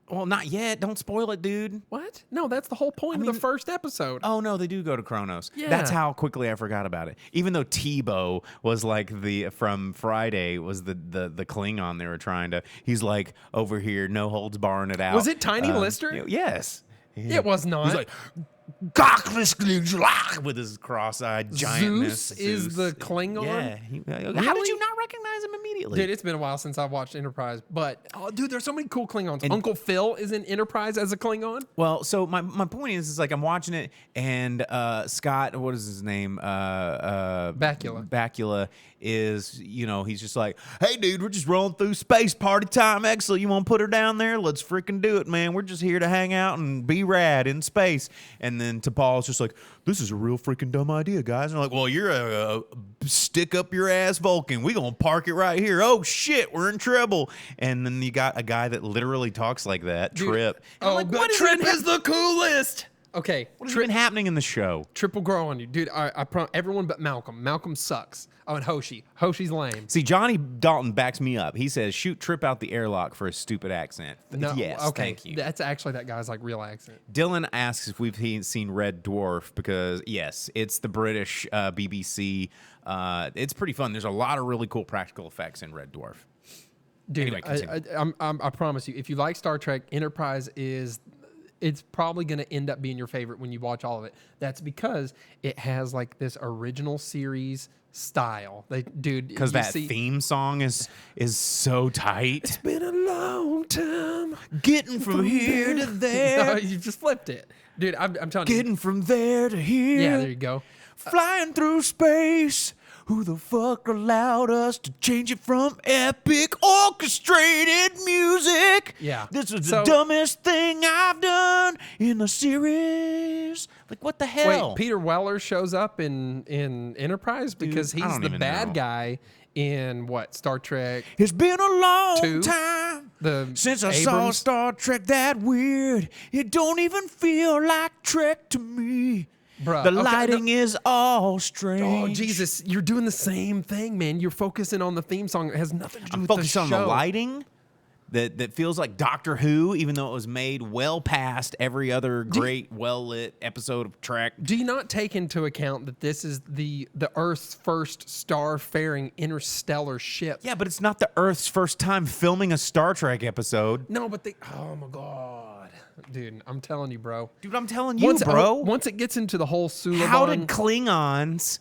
well, not yet. Don't spoil it, dude. What? No, that's the whole point of the first episode. Oh, no, they do go to Kronos. Yeah. That's how quickly I forgot about it. Even though Tebow was like from Friday was the Klingon they were trying to, he's like over here, no holds barring it out. Was it Tiny Lister? Yes. It was not. He's like, with his cross-eyed giantness. Zeus is the Klingon? Yeah. How did you not recognize him immediately? Dude, it's been a while since I've watched Enterprise, but dude, there's so many cool Klingons. Uncle Phil is in Enterprise as a Klingon. Well, so my point is like I'm watching it, and Scott, what is his name? Bakula is, he's just like, hey, dude, we're just rolling through space, party time, Excel. You want to put her down there? Let's freaking do it, man. We're just here to hang out and be rad in space. And then T'Pol's just like, this is a real freaking dumb idea, guys. And they're like, well, you're a stick up your ass Vulcan. We gonna park it right here. Oh shit, we're in trouble. And then you got a guy that literally talks like that, Dude, Trip. And I'm like, what Trip is the coolest. Okay, What has been happening in the show? Trip will grow on you, dude. I promise. Everyone but Malcolm. Malcolm sucks. Oh, and Hoshi. Hoshi's lame. See, Johnny Dalton backs me up. He says, shoot Trip out the airlock for a stupid accent. No, Yes, okay. thank you. That's actually that guy's like real accent. Dylan asks if we've seen Red Dwarf because, yes, it's the British BBC. It's pretty fun. There's a lot of really cool practical effects in Red Dwarf. Dude, Anyway, continue. I promise you, if you like Star Trek, Enterprise it's probably going to end up being your favorite when you watch all of it. That's because it has like this original series style. Because that theme song is so tight. It's been a long time Getting from here to there. No, you just flipped it, dude. I'm telling you. Getting from there to here. Yeah, there you go. Flying through space. Who the fuck allowed us to change it from epic orchestrated music? Yeah. This is the dumbest thing I've done in the series. Like, what the hell? Wait, Peter Weller shows up in Enterprise because I he's don't the even bad know. guy in what, Star Trek? It's been a long 2? time since I saw Abrams? Star Trek that weird. It don't even feel like Trek to me. Bruh, The okay, lighting is all strange. Oh, Jesus. You're doing the same thing, man. You're focusing on the theme song. It has nothing to do I'm with the focused on show. the lighting that feels like Doctor Who, even though it was made well past every other great, well-lit episode of Trek. Do you not take into account that this is the Earth's first star-faring interstellar ship? Yeah, but it's not the Earth's first time filming a Star Trek episode. No, but oh my God. Dude, I'm telling you, bro. Dude, I'm telling you, bro. Once it gets into the whole Suliban... How did Klingons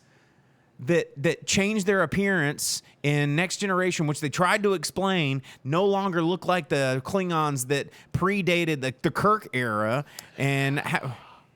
that changed their appearance in Next Generation, which they tried to explain, no longer look like the Klingons that predated the Kirk era? And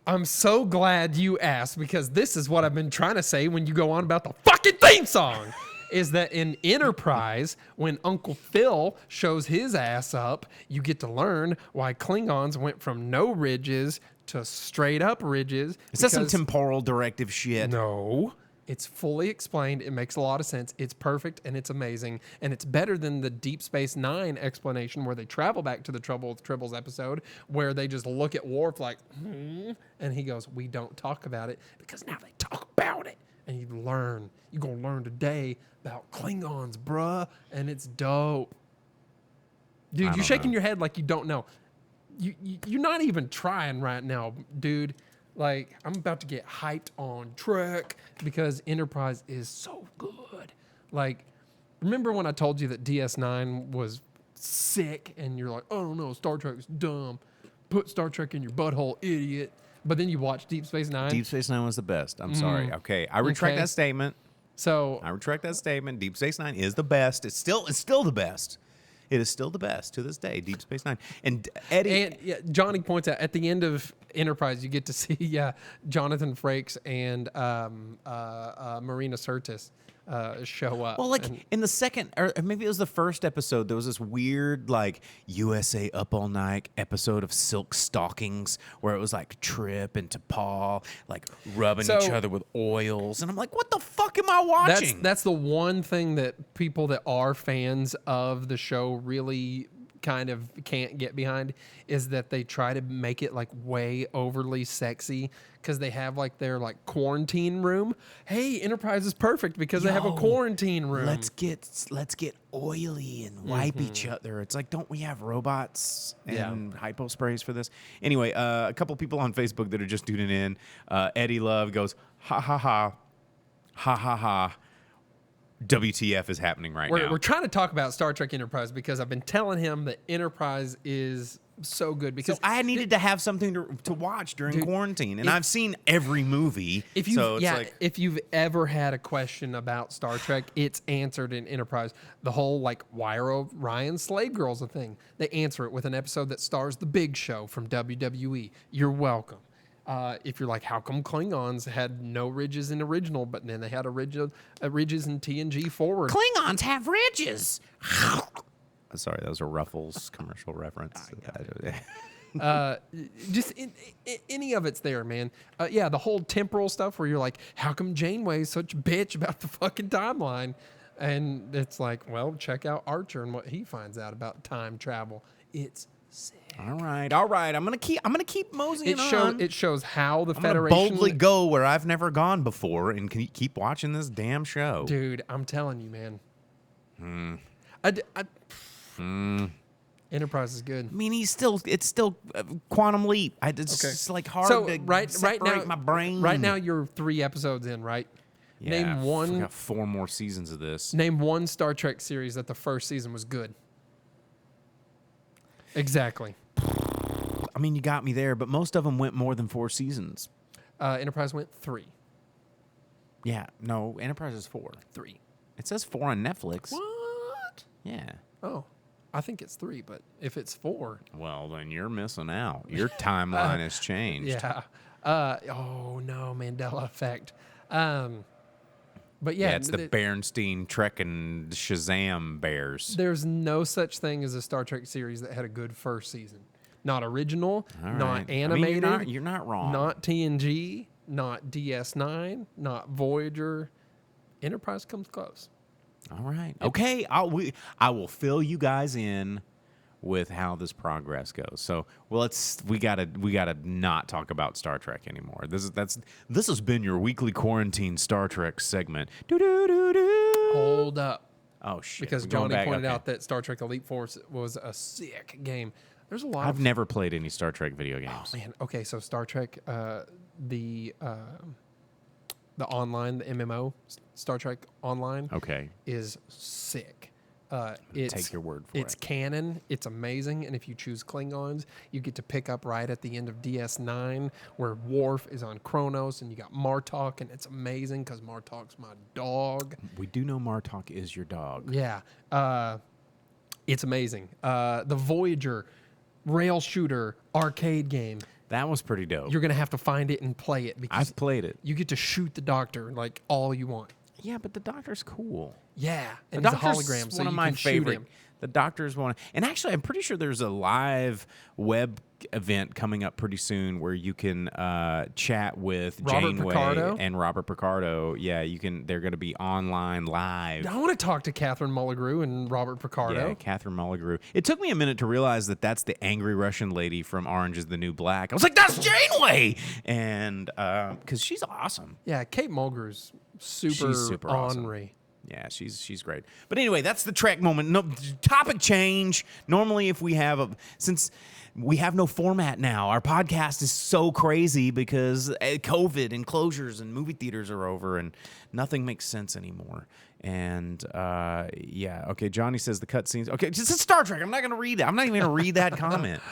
I'm so glad you asked, because this is what I've been trying to say when you go on about the fucking theme song. Is that in Enterprise, when Uncle Phil shows his ass up, you get to learn why Klingons went from no ridges to straight up ridges. is that some temporal directive shit? No. It's fully explained. It makes a lot of sense. It's perfect and it's amazing. And it's better than the Deep Space Nine explanation where they travel back to the Trouble with Tribbles episode where they just look at Worf like, and he goes, we don't talk about it because now they talk about it. And you learn. You're going to learn today about Klingons, bruh. And it's dope. Dude, you're shaking your head like you don't know. You're not even trying right now, dude. Like, I'm about to get hyped on Trek because Enterprise is so good. Like, remember when I told you that DS9 was sick, and you're like, oh no, Star Trek's dumb. Put Star Trek in your butthole, idiot. But then you watch Deep Space Nine. Deep Space Nine was the best. I'm sorry. Okay, I retract Okay. that statement. So I retract that statement. Deep Space Nine is the best. It's still the best. It is still the best to this day. Deep Space Nine. And Eddie. And yeah, Johnny points out at the end of Enterprise, you get to see Jonathan Frakes and Marina Sirtis show up. Well, in the second, or maybe it was the first episode, there was this weird, USA Up All Night episode of Silk Stockings where it was like Trip and T'Pol, rubbing each other with oils. And I'm like, what the fuck am I watching? That's the one thing that people that are fans of the show really kind of can't get behind is that they try to make it way overly sexy because they have their quarantine room. Hey, Enterprise is perfect because they have a quarantine room. Let's get oily and wipe each other. It's like, don't we have robots and hypo sprays for this? Anyway, a couple people on Facebook that are just tuning in. Eddie Love goes, ha ha ha, ha ha ha. WTF is happening now. We're trying to talk about Star Trek Enterprise because I've been telling him that Enterprise is so good because so I needed to have something to watch during quarantine, and I've seen every movie. If you've ever had a question about Star Trek, it's answered in Enterprise. The whole why are Ryan slave girls a thing? They answer it with an episode that stars the Big Show from WWE. You're welcome. If you're like, how come Klingons had no ridges in original, but then they had ridges in TNG forward? Klingons have ridges. Sorry, that was a Ruffles commercial reference. Just any of it's there, man. The whole temporal stuff where you're like, how come Janeway's such a bitch about the fucking timeline? And it's like, well, check out Archer and what he finds out about time travel. It's sick. All right. I'm gonna keep moseying on. It shows how the I'm Federation gonna boldly go where I've never gone before and keep watching this damn show. Dude, I'm telling you, man. Enterprise is good. I mean, it's still Quantum Leap. It's just hard to separate my brain. Right now, you're 3 episodes in, right? Yeah, Name one. I got 4 more seasons of this. Name one Star Trek series that the first season was good. Exactly. I mean, you got me there, but most of them went more than 4 seasons. Enterprise went 3. Yeah, no, Enterprise is 4. 3. It says 4 on Netflix. What? Yeah. Oh, I think it's 3, but if it's 4, well, then you're missing out. Your timeline has changed. Yeah. Oh no, Mandela effect. But yeah, it's the Bernstein Trek and Shazam bears. There's no such thing as a Star Trek series that had a good first season. Not original, not animated. I mean, you're not wrong. Not TNG, not DS9, not Voyager. Enterprise comes close. All right. Okay. I will fill you guys in with how this progress goes. So, we gotta not talk about Star Trek anymore. This has been your weekly quarantine Star Trek segment. Hold up. Oh shit! Because Johnny pointed out that Star Trek Elite Force was a sick game. There's a lot. I've never played any Star Trek video games. Oh man. Okay, so Star Trek, the online, the MMO, Star Trek Online. Okay. Is sick. Take your word for it. It's canon. It's amazing. And if you choose Klingons, you get to pick up right at the end of DS9 where Worf is on Kronos and you got Martok, and it's amazing because Martok's my dog. We do know Martok is your dog. Yeah. It's amazing. The Voyager rail shooter arcade game. That was pretty dope. You're going to have to find it and play it because I've played it. You get to shoot the Doctor all you want. Yeah, but the Doctor's cool. Yeah, and the he's a Doctor's hologram, so one you of my can favorite. shoot him. The Doctor's one, and actually, I'm pretty sure there's a live web event coming up pretty soon where you can chat with Janeway and Robert Picardo. Yeah, you can. They're going to be online live. I want to talk to Catherine Mulligrew and Robert Picardo. Yeah, Catherine Mulligrew. It took me a minute to realize that that's the angry Russian lady from Orange Is the New Black. I was like, that's Janeway, and because she's awesome. Yeah, Kate Mulgrew's super She's super ornery. Awesome. Yeah, she's great. But anyway, that's the Trek moment. No topic change. Normally, if we have since we have no format now, our podcast is so crazy because COVID and closures and movie theaters are over and nothing makes sense anymore. And yeah, okay. Johnny says the cutscenes. Okay, just Star Trek. I'm not going to read it. I'm not even going to read that comment.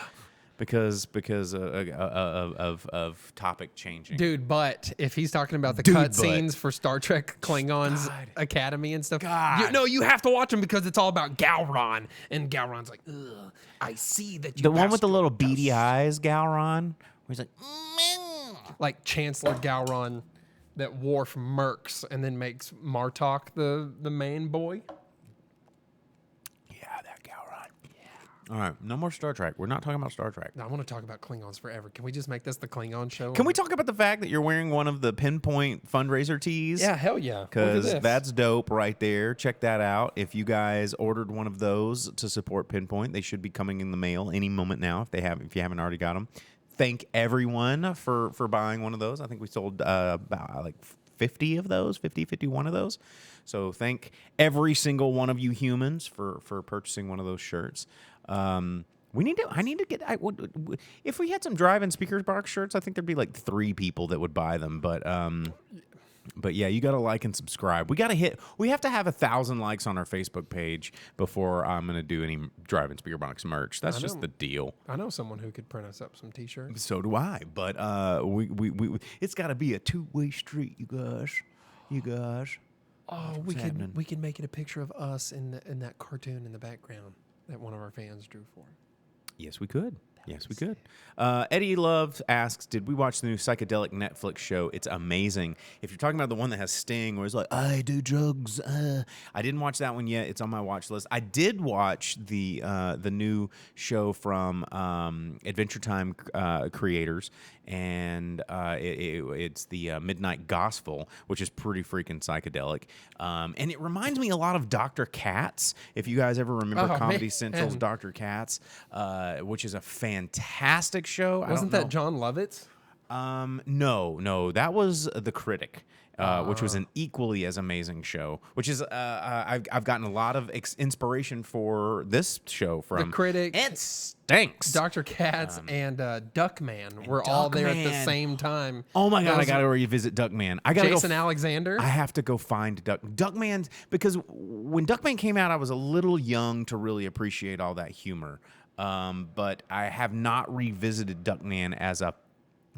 Because of topic changing. Dude, but if he's talking about the cutscenes for Star Trek Klingons Academy and stuff, you have to watch them because it's all about Gowron. And Gowron's like, ugh, I see that you The one with the little beady eyes, Gowron, where he's like, like Chancellor Gowron that Worf murks and then makes Martok the main boy. all right, no more Star Trek. We're not talking about Star Trek. I want to talk about Klingons forever. Can we just make this the Klingon show? Can we talk about the fact that you're wearing one of the Pinpoint fundraiser tees? Yeah, hell yeah. Because that's dope right there. Check that out. If you guys ordered one of those to support Pinpoint, they should be coming in the mail any moment now if you haven't already got them. Thank everyone for buying one of those. I think we sold about like 50 of those, 51 of those. So thank every single one of you humans for purchasing one of those shirts. I need to get. If we had some drive-in Speakerbox shirts, I think there'd be like 3 people that would buy them. But yeah, you got to like and subscribe. We have to have 1,000 likes on our Facebook page before I'm gonna do any drive-in Speakerbox merch. That's just the deal. I know someone who could print us up some T-shirts. So do I. But we it's got to be a 2-way street, you guys. Oh, we could make it a picture of us in that cartoon in the background that one of our fans drew for. Yes, we could. Yes, we could. Eddie Love asks, did we watch the new psychedelic Netflix show? It's amazing. If you're talking about the one that has Sting, where it's like, I do drugs. I didn't watch that one yet. It's on my watch list. I did watch the new show from Adventure Time creators, and it's the Midnight Gospel, which is pretty freaking psychedelic. And it reminds me a lot of Dr. Katz, if you guys ever remember Comedy Central's Dr. Katz, which is a fantastic show. Wasn't that John Lovitz? No, that was The Critic. Which was an equally as amazing show. Which is I've gotten a lot of inspiration for this show from The Critic. It stinks. Dr. Katz and Duckman were all there at the same time. Oh my god, I gotta revisit Duckman. I gotta Jason Alexander. I have to go find Duckman because when Duckman came out, I was a little young to really appreciate all that humor. But I have not revisited Duckman as a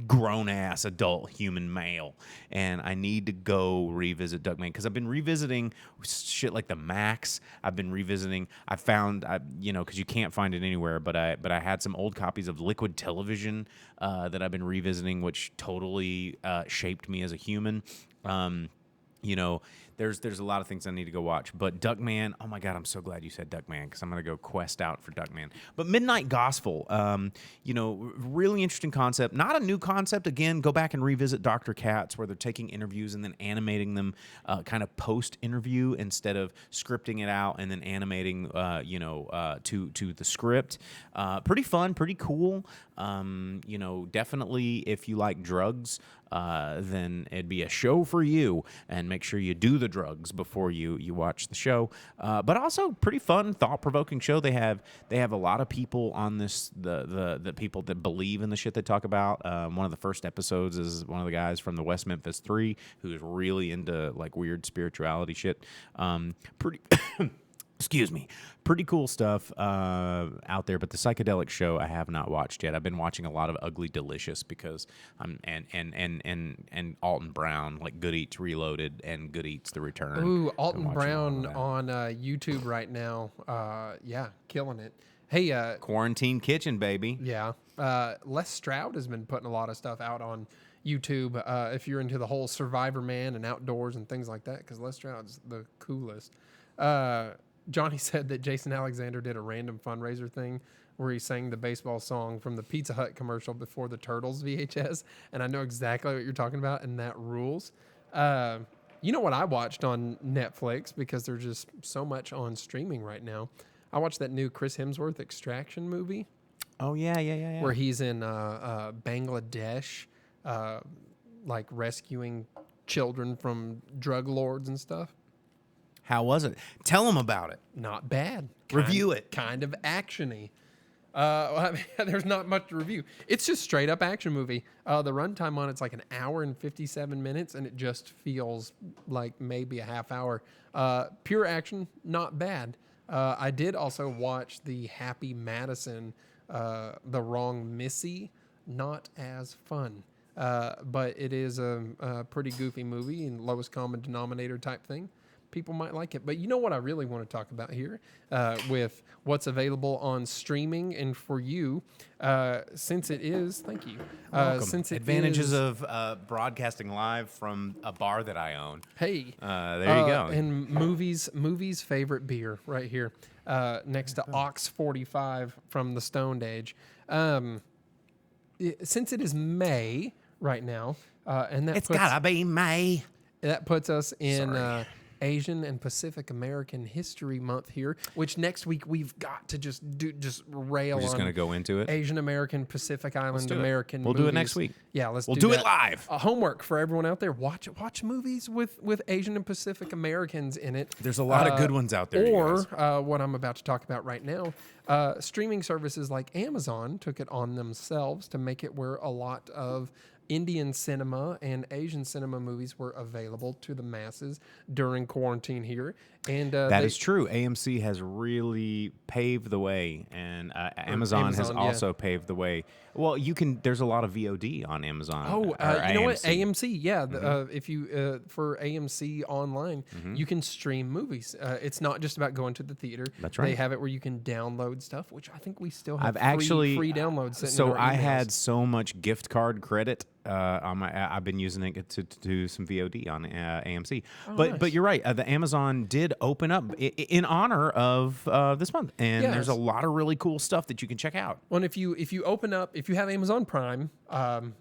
grown-ass adult human male, and I need to go revisit Duckman because I've been revisiting shit like the Max. I've been revisiting. I found, because you can't find it anywhere, but I had some old copies of Liquid Television that I've been revisiting, which totally shaped me as a human. There's a lot of things I need to go watch. But Duckman, oh my God, I'm so glad you said Duckman because I'm going to go quest out for Duckman. But Midnight Gospel, really interesting concept. Not a new concept. Again, go back and revisit Dr. Katz where they're taking interviews and then animating them kind of post-interview instead of scripting it out and then animating, to the script. Pretty fun, pretty cool. Definitely if you like drugs, then it'd be a show for you, and make sure you do the drugs before you watch the show. But also pretty fun, thought-provoking show. They have a lot of people on this, the people that believe in the shit they talk about. One of the first episodes is one of the guys from the West Memphis 3 who is really into like weird spirituality shit. Excuse me. Pretty cool stuff out there, but the psychedelic show I have not watched yet. I've been watching a lot of Ugly Delicious because and Alton Brown, like Good Eats Reloaded and Good Eats The Return. Ooh, Alton Brown on YouTube right now. Killing it. Hey, Quarantine Kitchen, baby. Yeah. Les Stroud has been putting a lot of stuff out on YouTube if you're into the whole Survivor Man and outdoors and things like that, because Les Stroud's the coolest. Johnny said that Jason Alexander did a random fundraiser thing where he sang the baseball song from the Pizza Hut commercial before the Turtles VHS, and I know exactly what you're talking about, and that rules. You know what I watched on Netflix, because there's just so much on streaming right now? I watched that new Chris Hemsworth Extraction movie. Oh, yeah. Where he's in Bangladesh, like rescuing children from drug lords and stuff. How was it? Tell them about it. Not bad. Review it. Kind of actiony. I mean, there's not much to review. It's just straight up action movie. The runtime on it's like an hour and 57 minutes, and it just feels like maybe a half hour. Pure action, not bad. I did also watch the Happy Madison, The Wrong Missy. Not as fun. But it is a pretty goofy movie and lowest common denominator type thing. People might like it. But you know what I really want to talk about here with what's available on streaming and for you, since it is, thank you. Since it Advantages is, of broadcasting live from a bar that I own. hey, There you go. And movies favorite beer right here, next to Ox 45 from the Stoned Age. Since it is May right now, and It's gotta be May. that puts us in Sorry. Asian and Pacific American History Month here, which next week we've got to just rail We're just on gonna go into it. Asian American, Pacific Island do it. American. We'll do it movies. next week. Yeah, let's We'll do do it that. live. Homework for everyone out there: watch movies with Asian and Pacific Americans in it. There's a lot of good ones out there, you Or guys. what I'm about to talk about right now, streaming services like Amazon took it on themselves to make it where a lot of Indian cinema and Asian cinema movies were available to the masses during quarantine here. And That is true. AMC has really paved the way, and Amazon has Amazon, yeah. also paved the way. Well, you can. There's a lot of VOD on Amazon. Oh, or you know what? AMC. AMC, yeah. If you for AMC online, you can stream movies. It's not just about going to the theater. That's They right. have it where you can download stuff, which I think we still have I've actually free downloads. sitting in So our I emails. had so much gift card credit on my. I've been using it to do some VOD on AMC. But nice. you're right. The Amazon did open up in honor of this month, and there's a Yes. lot of really cool stuff that you can check out. Well, and if you open up, if you have Amazon Prime, I'm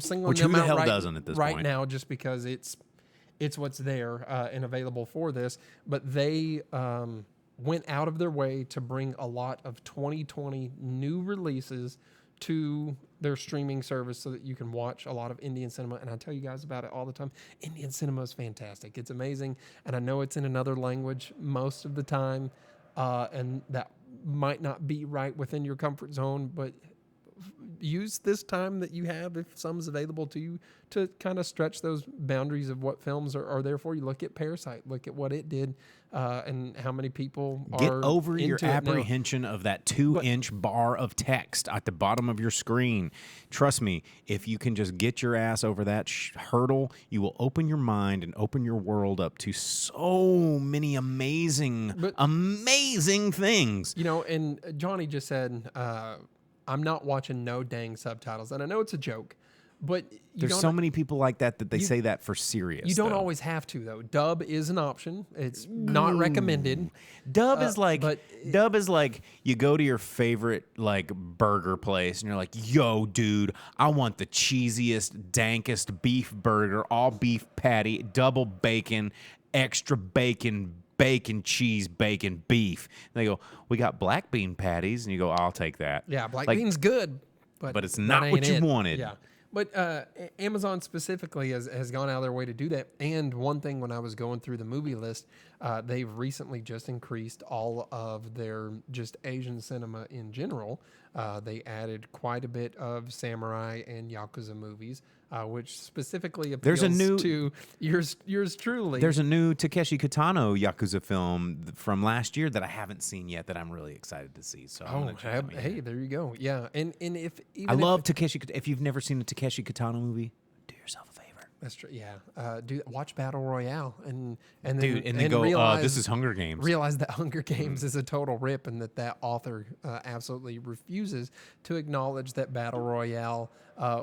singling Which them who the out hell right, doesn't at this right point? now, just because it's what's there and available for this. But they went out of their way to bring a lot of 2020 new releases to their streaming service so that you can watch a lot of Indian cinema. And I tell you guys about it all the time. Indian cinema is fantastic. It's amazing. And I know it's in another language most of the time. And that might not be right within your comfort zone, but use this time that you have, if some's available to you, to kind of stretch those boundaries of what films are there for you. Look at Parasite. Look at what it did and how many people Get are over your into it now. apprehension of that 2-inch bar of text at the bottom of your screen. Trust me, if you can just get your ass over that hurdle, you will open your mind and open your world up to so many amazing things. You know, and Johnny just said, I'm not watching no dang subtitles. And I know it's a joke, but There's so many people like that they say that for serious. You don't though. always have to, though. Dub is an option. It's not recommended. Dub is like but- you go to your favorite like burger place and you're like, yo, dude, I want the cheesiest, dankest beef burger, all beef patty, double bacon, extra bacon, cheese, bacon, beef. And they go, we got black bean patties, and you go, I'll take that. Yeah, black Like, bean's good, but it's that not ain't what you it. wanted. Yeah. But Amazon specifically has gone out of their way to do that. And one thing, when I was going through the movie list, they've recently just increased all of their just Asian cinema in general. They added quite a bit of samurai and Yakuza movies, which specifically appeals to yours truly. There's a new Takeshi Kitano Yakuza film from last year that I haven't seen yet that I'm really excited to see. So I'm gonna check it out. hey, there you go. Yeah, and if even I if love Takeshi. If you've never seen a Takeshi Kitano movie, do yourself a favor. that's true. Yeah, watch Battle Royale and then Dude, and then go, realize, this is Hunger Games. Realize that Hunger Games is a total rip, and that author absolutely refuses to acknowledge that Battle Royale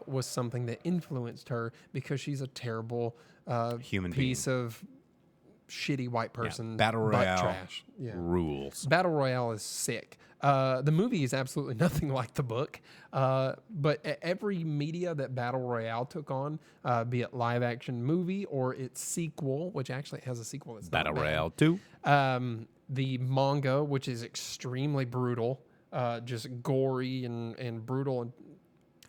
was something that influenced her, because she's a terrible Human piece of shitty white person. Battle butt Royale trash. Yeah. rules. Battle Royale is sick. The movie is absolutely nothing like the book, but every media that Battle Royale took on, be it live action movie or its sequel, which actually has a sequel that's Battle not bad. Royale 2. The manga, which is extremely brutal, just gory and brutal, and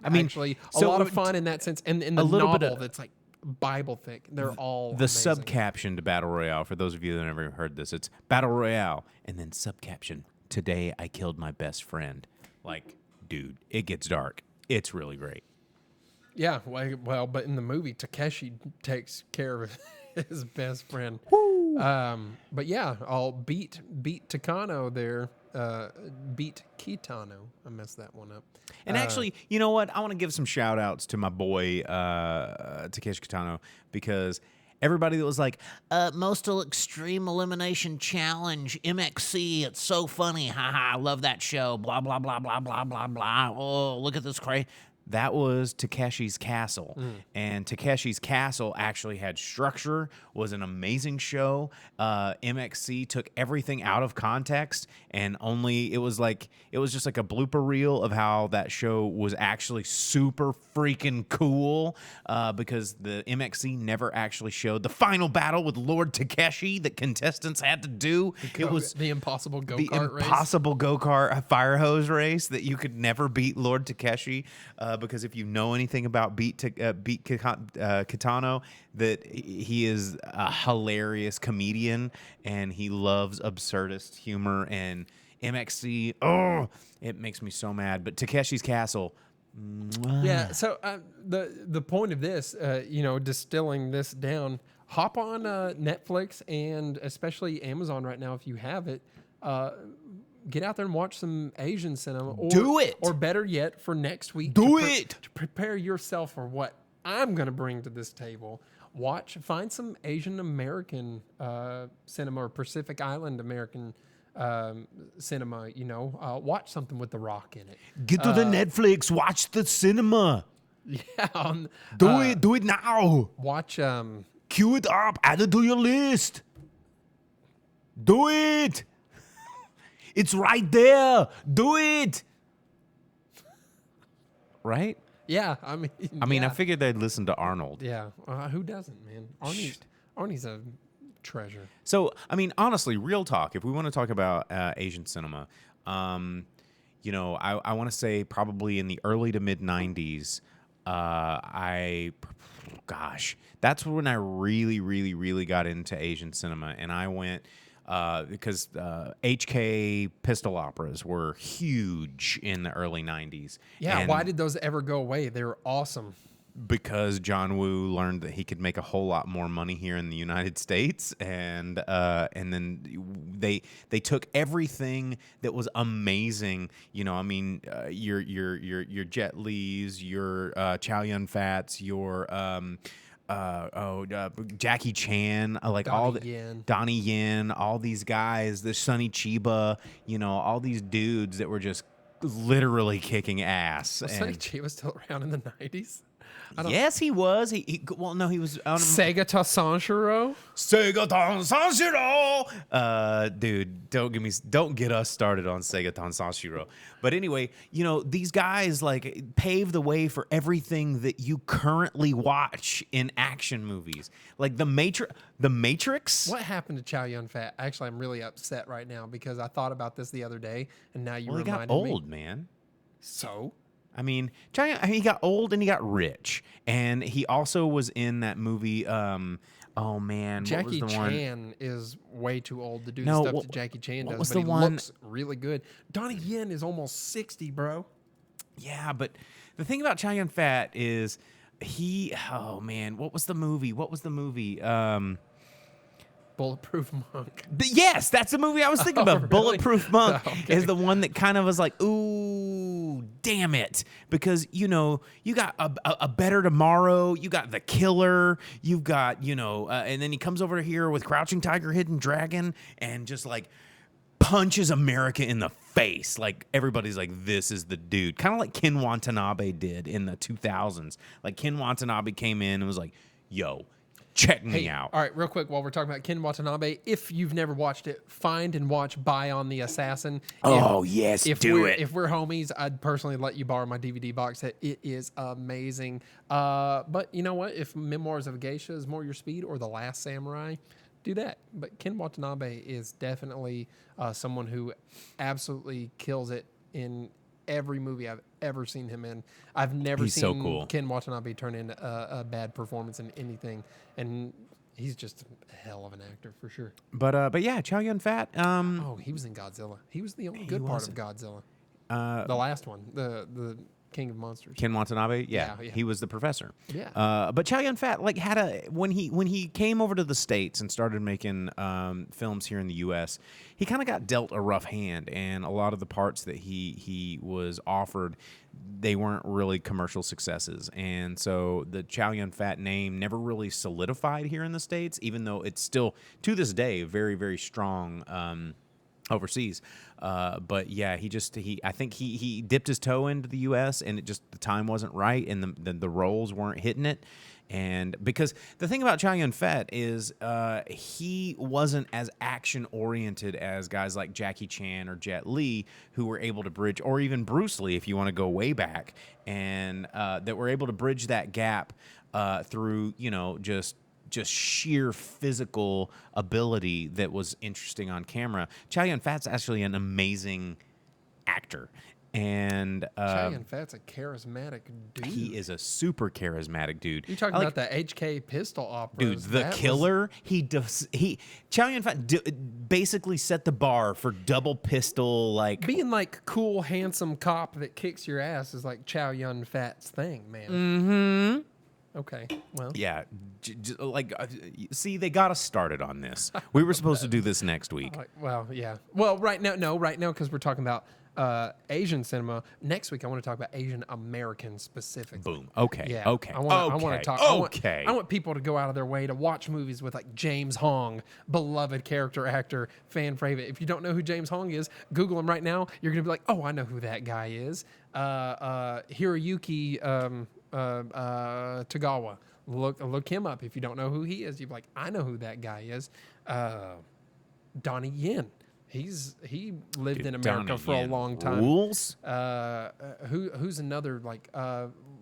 I mean, actually a so lot of fun in that sense. And in the a little bit novel, of- that's like Bible thick. They're all The amazing. subcaptioned battle royale, for those of you that never heard this, it's battle royale and then subcaption. Today I killed my best friend. Like, dude, it gets dark. It's really great. Yeah, well, but in the movie, Takeshi takes care of his best friend. But yeah, I'll beat Takano there. Beat Kitano. I messed that one up. And actually, you know what? I want to give some shout outs to my boy, Takeshi Kitano, because everybody that was like, Postal Extreme Elimination Challenge, MXC, it's so funny. Haha, I love that show. Blah, blah, blah, blah, blah, blah, blah. Oh, look at this crazy. That was Takeshi's Castle. And Takeshi's Castle actually had structure, was an amazing show. MXC took everything out of context, and it was just like a blooper reel of how that show was actually super freaking cool, because the MXC never actually showed the final battle with Lord Takeshi that contestants had to do. It was the impossible the go-kart race. impossible go-kart fire hose race that you could never beat Lord Takeshi, because if you know anything about beat Kitano, that he is a hilarious comedian and he loves absurdist humor, and MXC, it makes me so mad. But Takeshi's Castle, Yeah. So the point of this, distilling this down, hop on Netflix and especially Amazon right now if you have it. Get out there and watch some Asian cinema. Do it! Or better yet, for next week. Do it! To prepare yourself for what I'm going to bring to this table. Find some Asian American cinema or Pacific Island American cinema, watch something with The Rock in it. Get to the Netflix, watch the cinema. Yeah. Do it now. Watch... Queue it up, add it to your list. Do it. It's right there. Do it. Right? Yeah, I mean, I figured they'd listen to Arnold. Yeah, who doesn't, man? Arnie's a treasure. So, honestly, real talk, if we want to talk about Asian cinema, I want to say probably in the early to mid 90s, that's when I really, really, really got into Asian cinema. And I went, because HK pistol operas were huge in the early 90s. Yeah, and why did those ever go away? They were awesome. Because John Woo learned that he could make a whole lot more money here in the United States, and then they took everything that was amazing. Your Jet Li's, your Chow Yun Fat's, your Jackie Chan, Donnie Yen, all these guys, the Sonny Chiba, all these dudes that were just literally kicking ass. Was Sonny Chiba still around in the 90s? Yes, he was. He was on Sega Sanshiro. Dude, don't get us started on Sega Sanshiro. But anyway, these guys paved the way for everything that you currently watch in action movies, like The Matrix. What happened to Chow Yun Fat? Actually, I'm really upset right now because I thought about this the other day, and now you reminded me. He got old, man. So. He got old and he got rich, and he also was in that movie. Jackie Chan is way too old to do the stuff that Jackie Chan does, but he looks really good. Donnie Yen is almost 60, bro. Yeah, but the thing about Chow Yun Fat is what was the movie? Bulletproof Monk. Yes, that's the movie I was thinking about. Really? Bulletproof Monk is the Okay. one that kind of was like, ooh, damn it. Because, you got a Better Tomorrow, you got The Killer, you've got, and then he comes over here with Crouching Tiger, Hidden Dragon, and just punches America in the face. Like, everybody's like, this is the dude. Kind of like Ken Watanabe did in the 2000s. Like, Ken Watanabe came in and was like, yo, check me out. All right, real quick, while we're talking about Ken Watanabe, if you've never watched it, find and watch Bion the Assassin. If we're homies, I'd personally let you borrow my DVD box set. It is amazing. But you know what? If Memoirs of a Geisha is more your speed, or The Last Samurai, do that. But Ken Watanabe is definitely someone who absolutely kills it in every movie I've ever seen him in. I've never He's seen so cool. Ken Watanabe turn in a bad performance in anything, and he's just a hell of an actor for sure. But yeah, Chow Yun-fat. Oh, he was in Godzilla. He was the only good part of Godzilla. The last one, the King of Monsters. Ken Watanabe, Yeah. he was the professor. Yeah. But Chow Yun-fat like had when he came over to the States and started making films here in the U.S., he kind of got dealt a rough hand, and a lot of the parts that he was offered, they weren't really commercial successes, and so the Chow Yun-fat name never really solidified here in the States, even though it's still to this day very, very strong. Overseas, but yeah, I think he dipped his toe into the U.S. and the time wasn't right, and the roles weren't hitting it. And because the thing about Chow Yun-fat is he wasn't as action oriented as guys like Jackie Chan or Jet Li, who were able to bridge, or even Bruce Lee, if you want to go way back, and that were able to bridge that gap through just sheer physical ability that was interesting on camera. Chow Yun-fat's actually an amazing actor. And Chow Yun-fat's a charismatic dude. he is a super charismatic dude. You're talking about the HK pistol operas. Dude, the killer, Chow Yun-fat basically set the bar for double pistol, like being like cool, handsome cop that kicks your ass is like Chow Yun-fat's thing, man. Mm-hmm. Okay, well. Yeah, see, they got us started on this. We were supposed to do this next week. Well, yeah. Well, right now, because we're talking about Asian cinema. Next week, I want to talk about Asian American specifically. Boom. Okay. Yeah. Okay. I want to talk. Okay. I want people to go out of their way to watch movies with like James Hong, beloved character actor, fan favorite. If you don't know who James Hong is, Google him right now. You're gonna be like, oh, I know who that guy is. Hiroyuki Tagawa. Look him up. If you don't know who he is, you're like, I know who that guy is. Donnie Yen. He lived in America Donnie for a Yen long time. rules. Who's another like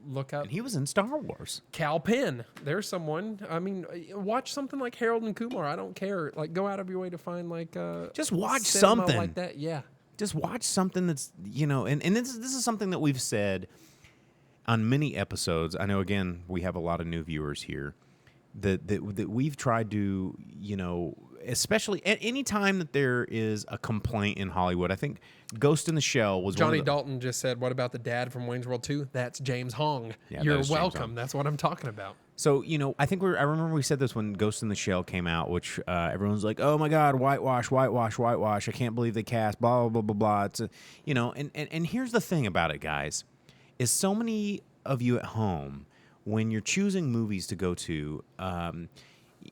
look up? And he was in Star Wars. Cal Penn. There's someone. I mean, watch something like Harold and Kumar. I don't care. Like, go out of your way to find like just watch cinema something like that. Yeah. Just watch something that's and this is something that we've said on many episodes. I know, again, we have a lot of new viewers here. That we've tried to, especially at any time that there is a complaint in Hollywood. I think Ghost in the Shell was Johnny Dalton just said, what about the dad from Wayne's World 2? That's James Hong. Yeah, You're that is James welcome. Hong. That's what I'm talking about. So, I think I remember we said this when Ghost in the Shell came out, which everyone's like, oh my God, whitewash. I can't believe they cast blah, blah, blah, blah. It's and here's the thing about it, guys, is so many of you at home, when you're choosing movies to go to,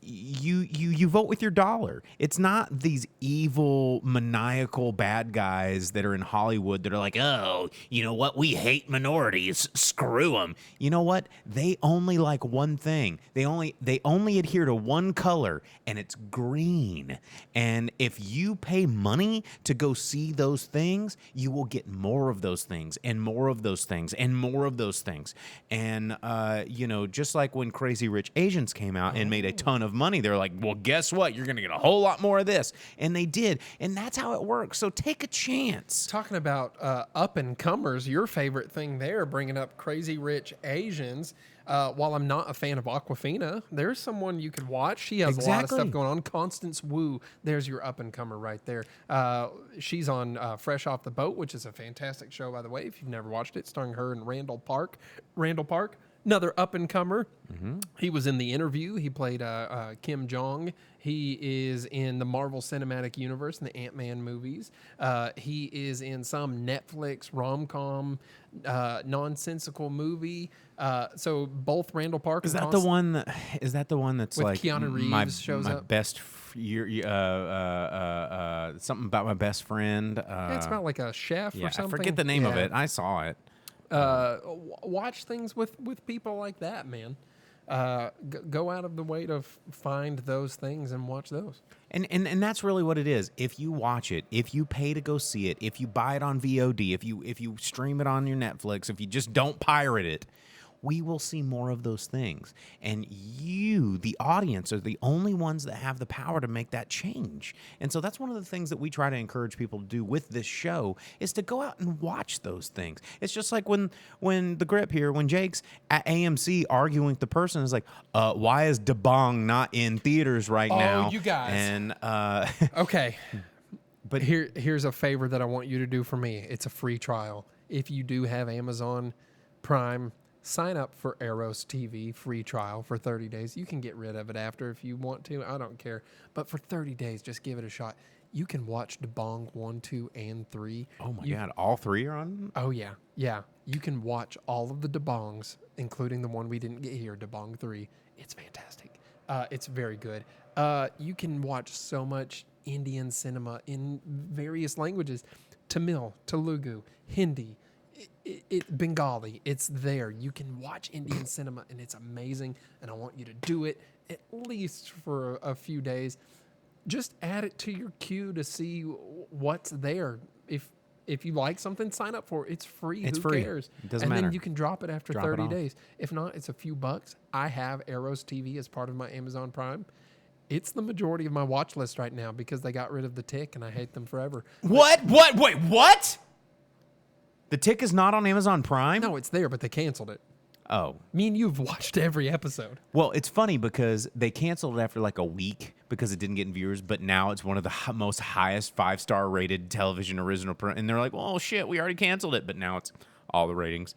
you vote with your dollar. It's not these evil, maniacal bad guys that are in Hollywood that are like, oh, you know what? We hate minorities. Screw them. You know what? They only like one thing. They only adhere to one color, and it's green. And if you pay money to go see those things, you will get more of those things and more of those things and more of those things. And just like when Crazy Rich Asians came out and made a ton of money, they're like, well, guess what? You're going to get a whole lot more of this. And they did. And that's how it works. So take a chance. Talking about up-and-comers, your favorite thing there, bringing up Crazy Rich Asians. While I'm not a fan of Awkwafina, there's someone you could watch. She has a lot of stuff going on. Constance Wu, there's your up-and-comer right there. She's on Fresh Off the Boat, which is a fantastic show, by the way, if you've never watched it, starring her and Randall Park. Another up-and-comer. Mm-hmm. He was in The Interview. He played Kim Jong. He is in the Marvel Cinematic Universe in the Ant-Man movies. He is in some Netflix rom-com nonsensical movie. So both Randall Park is that the one that's with like Keanu Reeves shows my up? Best something about my best friend. It's about like a chef or something. I forget the name of it. I saw it. Watch things with people like that, man. Go out of the way to find those things and watch those. And that's really what it is. If you watch it, if you pay to go see it, if you buy it on VOD, if you stream it on your Netflix, if you just don't pirate it, we will see more of those things. And you, the audience, are the only ones that have the power to make that change. And so that's one of the things that we try to encourage people to do with this show, is to go out and watch those things. It's just like when the grip here, when Jake's at AMC arguing with the person, is like, why is Da Bong not in theaters right now? Oh, you guys. And Okay. but Here's a favor that I want you to do for me. It's a free trial. If you do have Amazon Prime, sign up for Eros TV free trial for 30 days. You can get rid of it after if you want to. I don't care. But for 30 days, just give it a shot. You can watch Da Bong 1, 2, and 3. oh my God, all three are on? Oh, yeah. Yeah. You can watch all of the Da Bongs, including the one we didn't get here, Da Bong 3. It's fantastic. It's very good. You can watch so much Indian cinema in various languages. Tamil, Telugu, Hindi, Bengali. It's there. You can watch Indian cinema, and it's amazing. And I want you to do it at least for a few days. Just add it to your queue to see what's there. If you like something, sign up for it. It's free. It's Who free. cares? It doesn't and matter. then you can drop it after Drop it 30 off. days. If not, it's a few bucks. I have Eros TV as part of my Amazon Prime. It's the majority of my watch list right now because they got rid of the Tick, and I hate them forever. What? Wait, what? The Tick is not on Amazon Prime? No, it's there, but they canceled it. Oh. Me and you've watched every episode. Well, it's funny because they canceled it after like a week because it didn't get viewers, but now it's one of the most highest 5-star rated television original. And they're like, well, shit, we already canceled it, but now it's all the ratings.